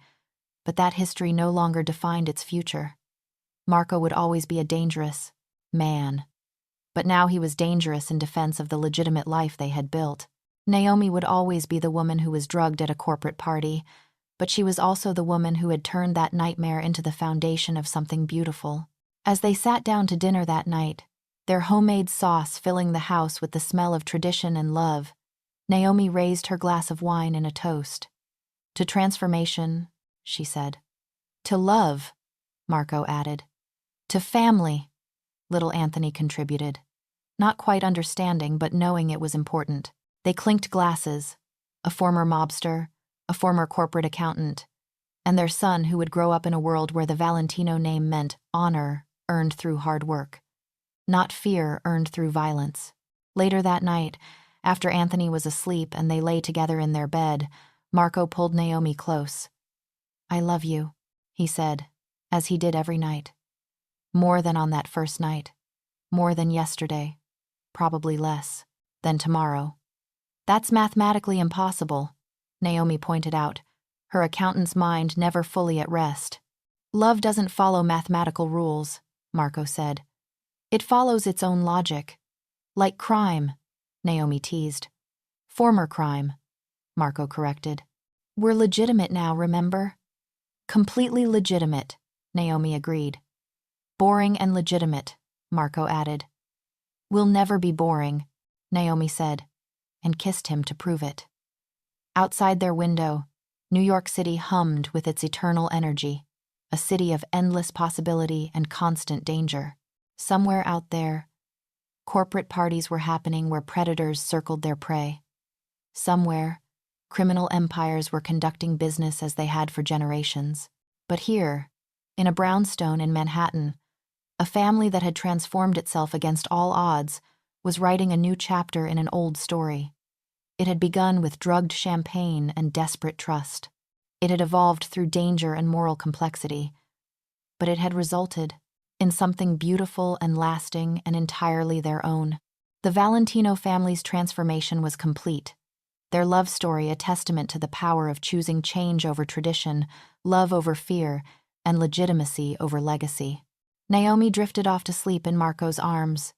but that history no longer defined its future. Marco would always be a dangerous man, but now he was dangerous in defense of the legitimate life they had built. Naomi would always be the woman who was drugged at a corporate party, but she was also the woman who had turned that nightmare into the foundation of something beautiful. As they sat down to dinner that night, their homemade sauce filling the house with the smell of tradition and love, Naomi raised her glass of wine in a toast. "To transformation," she said. To love, Marco added. To family, little Anthony contributed. Not quite understanding, but knowing it was important. They clinked glasses, a former mobster, a former corporate accountant, and their son who would grow up in a world where the Valentino name meant honor earned through hard work, not fear earned through violence. Later that night, after Anthony was asleep and they lay together in their bed, Marco pulled Naomi close. I love you, he said, as he did every night. More than on that first night. More than yesterday. Probably less than tomorrow. That's mathematically impossible, Naomi pointed out, her accountant's mind never fully at rest. Love doesn't follow mathematical rules, Marco said. It follows its own logic. Like crime, Naomi teased. Former crime, Marco corrected. We're legitimate now, remember? Completely legitimate, Naomi agreed. Boring and legitimate, Marco added. We'll never be boring, Naomi said, and kissed him to prove it. Outside their window, New York City hummed with its eternal energy, a city of endless possibility and constant danger. Somewhere out there, corporate parties were happening where predators circled their prey. Somewhere, criminal empires were conducting business as they had for generations. But here, in a brownstone in Manhattan, a family that had transformed itself against all odds was writing a new chapter in an old story. It had begun with drugged champagne and desperate trust. It had evolved through danger and moral complexity. But it had resulted in something beautiful and lasting and entirely their own. The Valentino family's transformation was complete. Their love story a testament to the power of choosing change over tradition, love over fear, and legitimacy over legacy. Naomi drifted off to sleep in Marco's arms,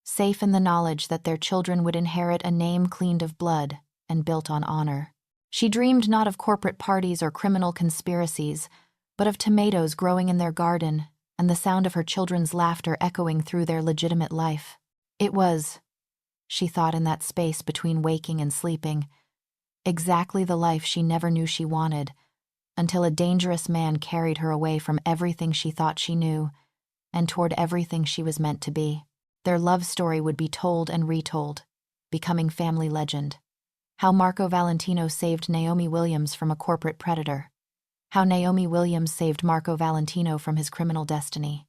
safe in the knowledge that their children would inherit a name cleaned of blood and built on honor. She dreamed not of corporate parties or criminal conspiracies, but of tomatoes growing in their garden and the sound of her children's laughter echoing through their legitimate life. It was, she thought in that space between waking and sleeping, exactly the life she never knew she wanted, until a dangerous man carried her away from everything she thought she knew and toward everything she was meant to be. Their love story would be told and retold, becoming family legend. How Marco Valentino saved Naomi Williams from a corporate predator. How Naomi Williams saved Marco Valentino from his criminal destiny.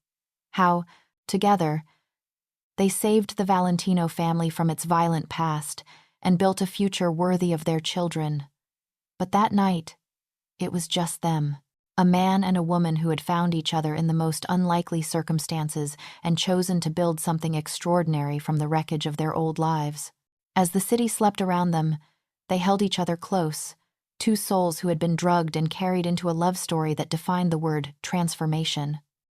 How, together, they saved the Valentino family from its violent past and built a future worthy of their children. But that night, it was just them, a man and a woman who had found each other in the most unlikely circumstances and chosen to build something extraordinary from the wreckage of their old lives. As the city slept around them, they held each other close, two souls who had been drugged and carried into a love story that defined the word transformation.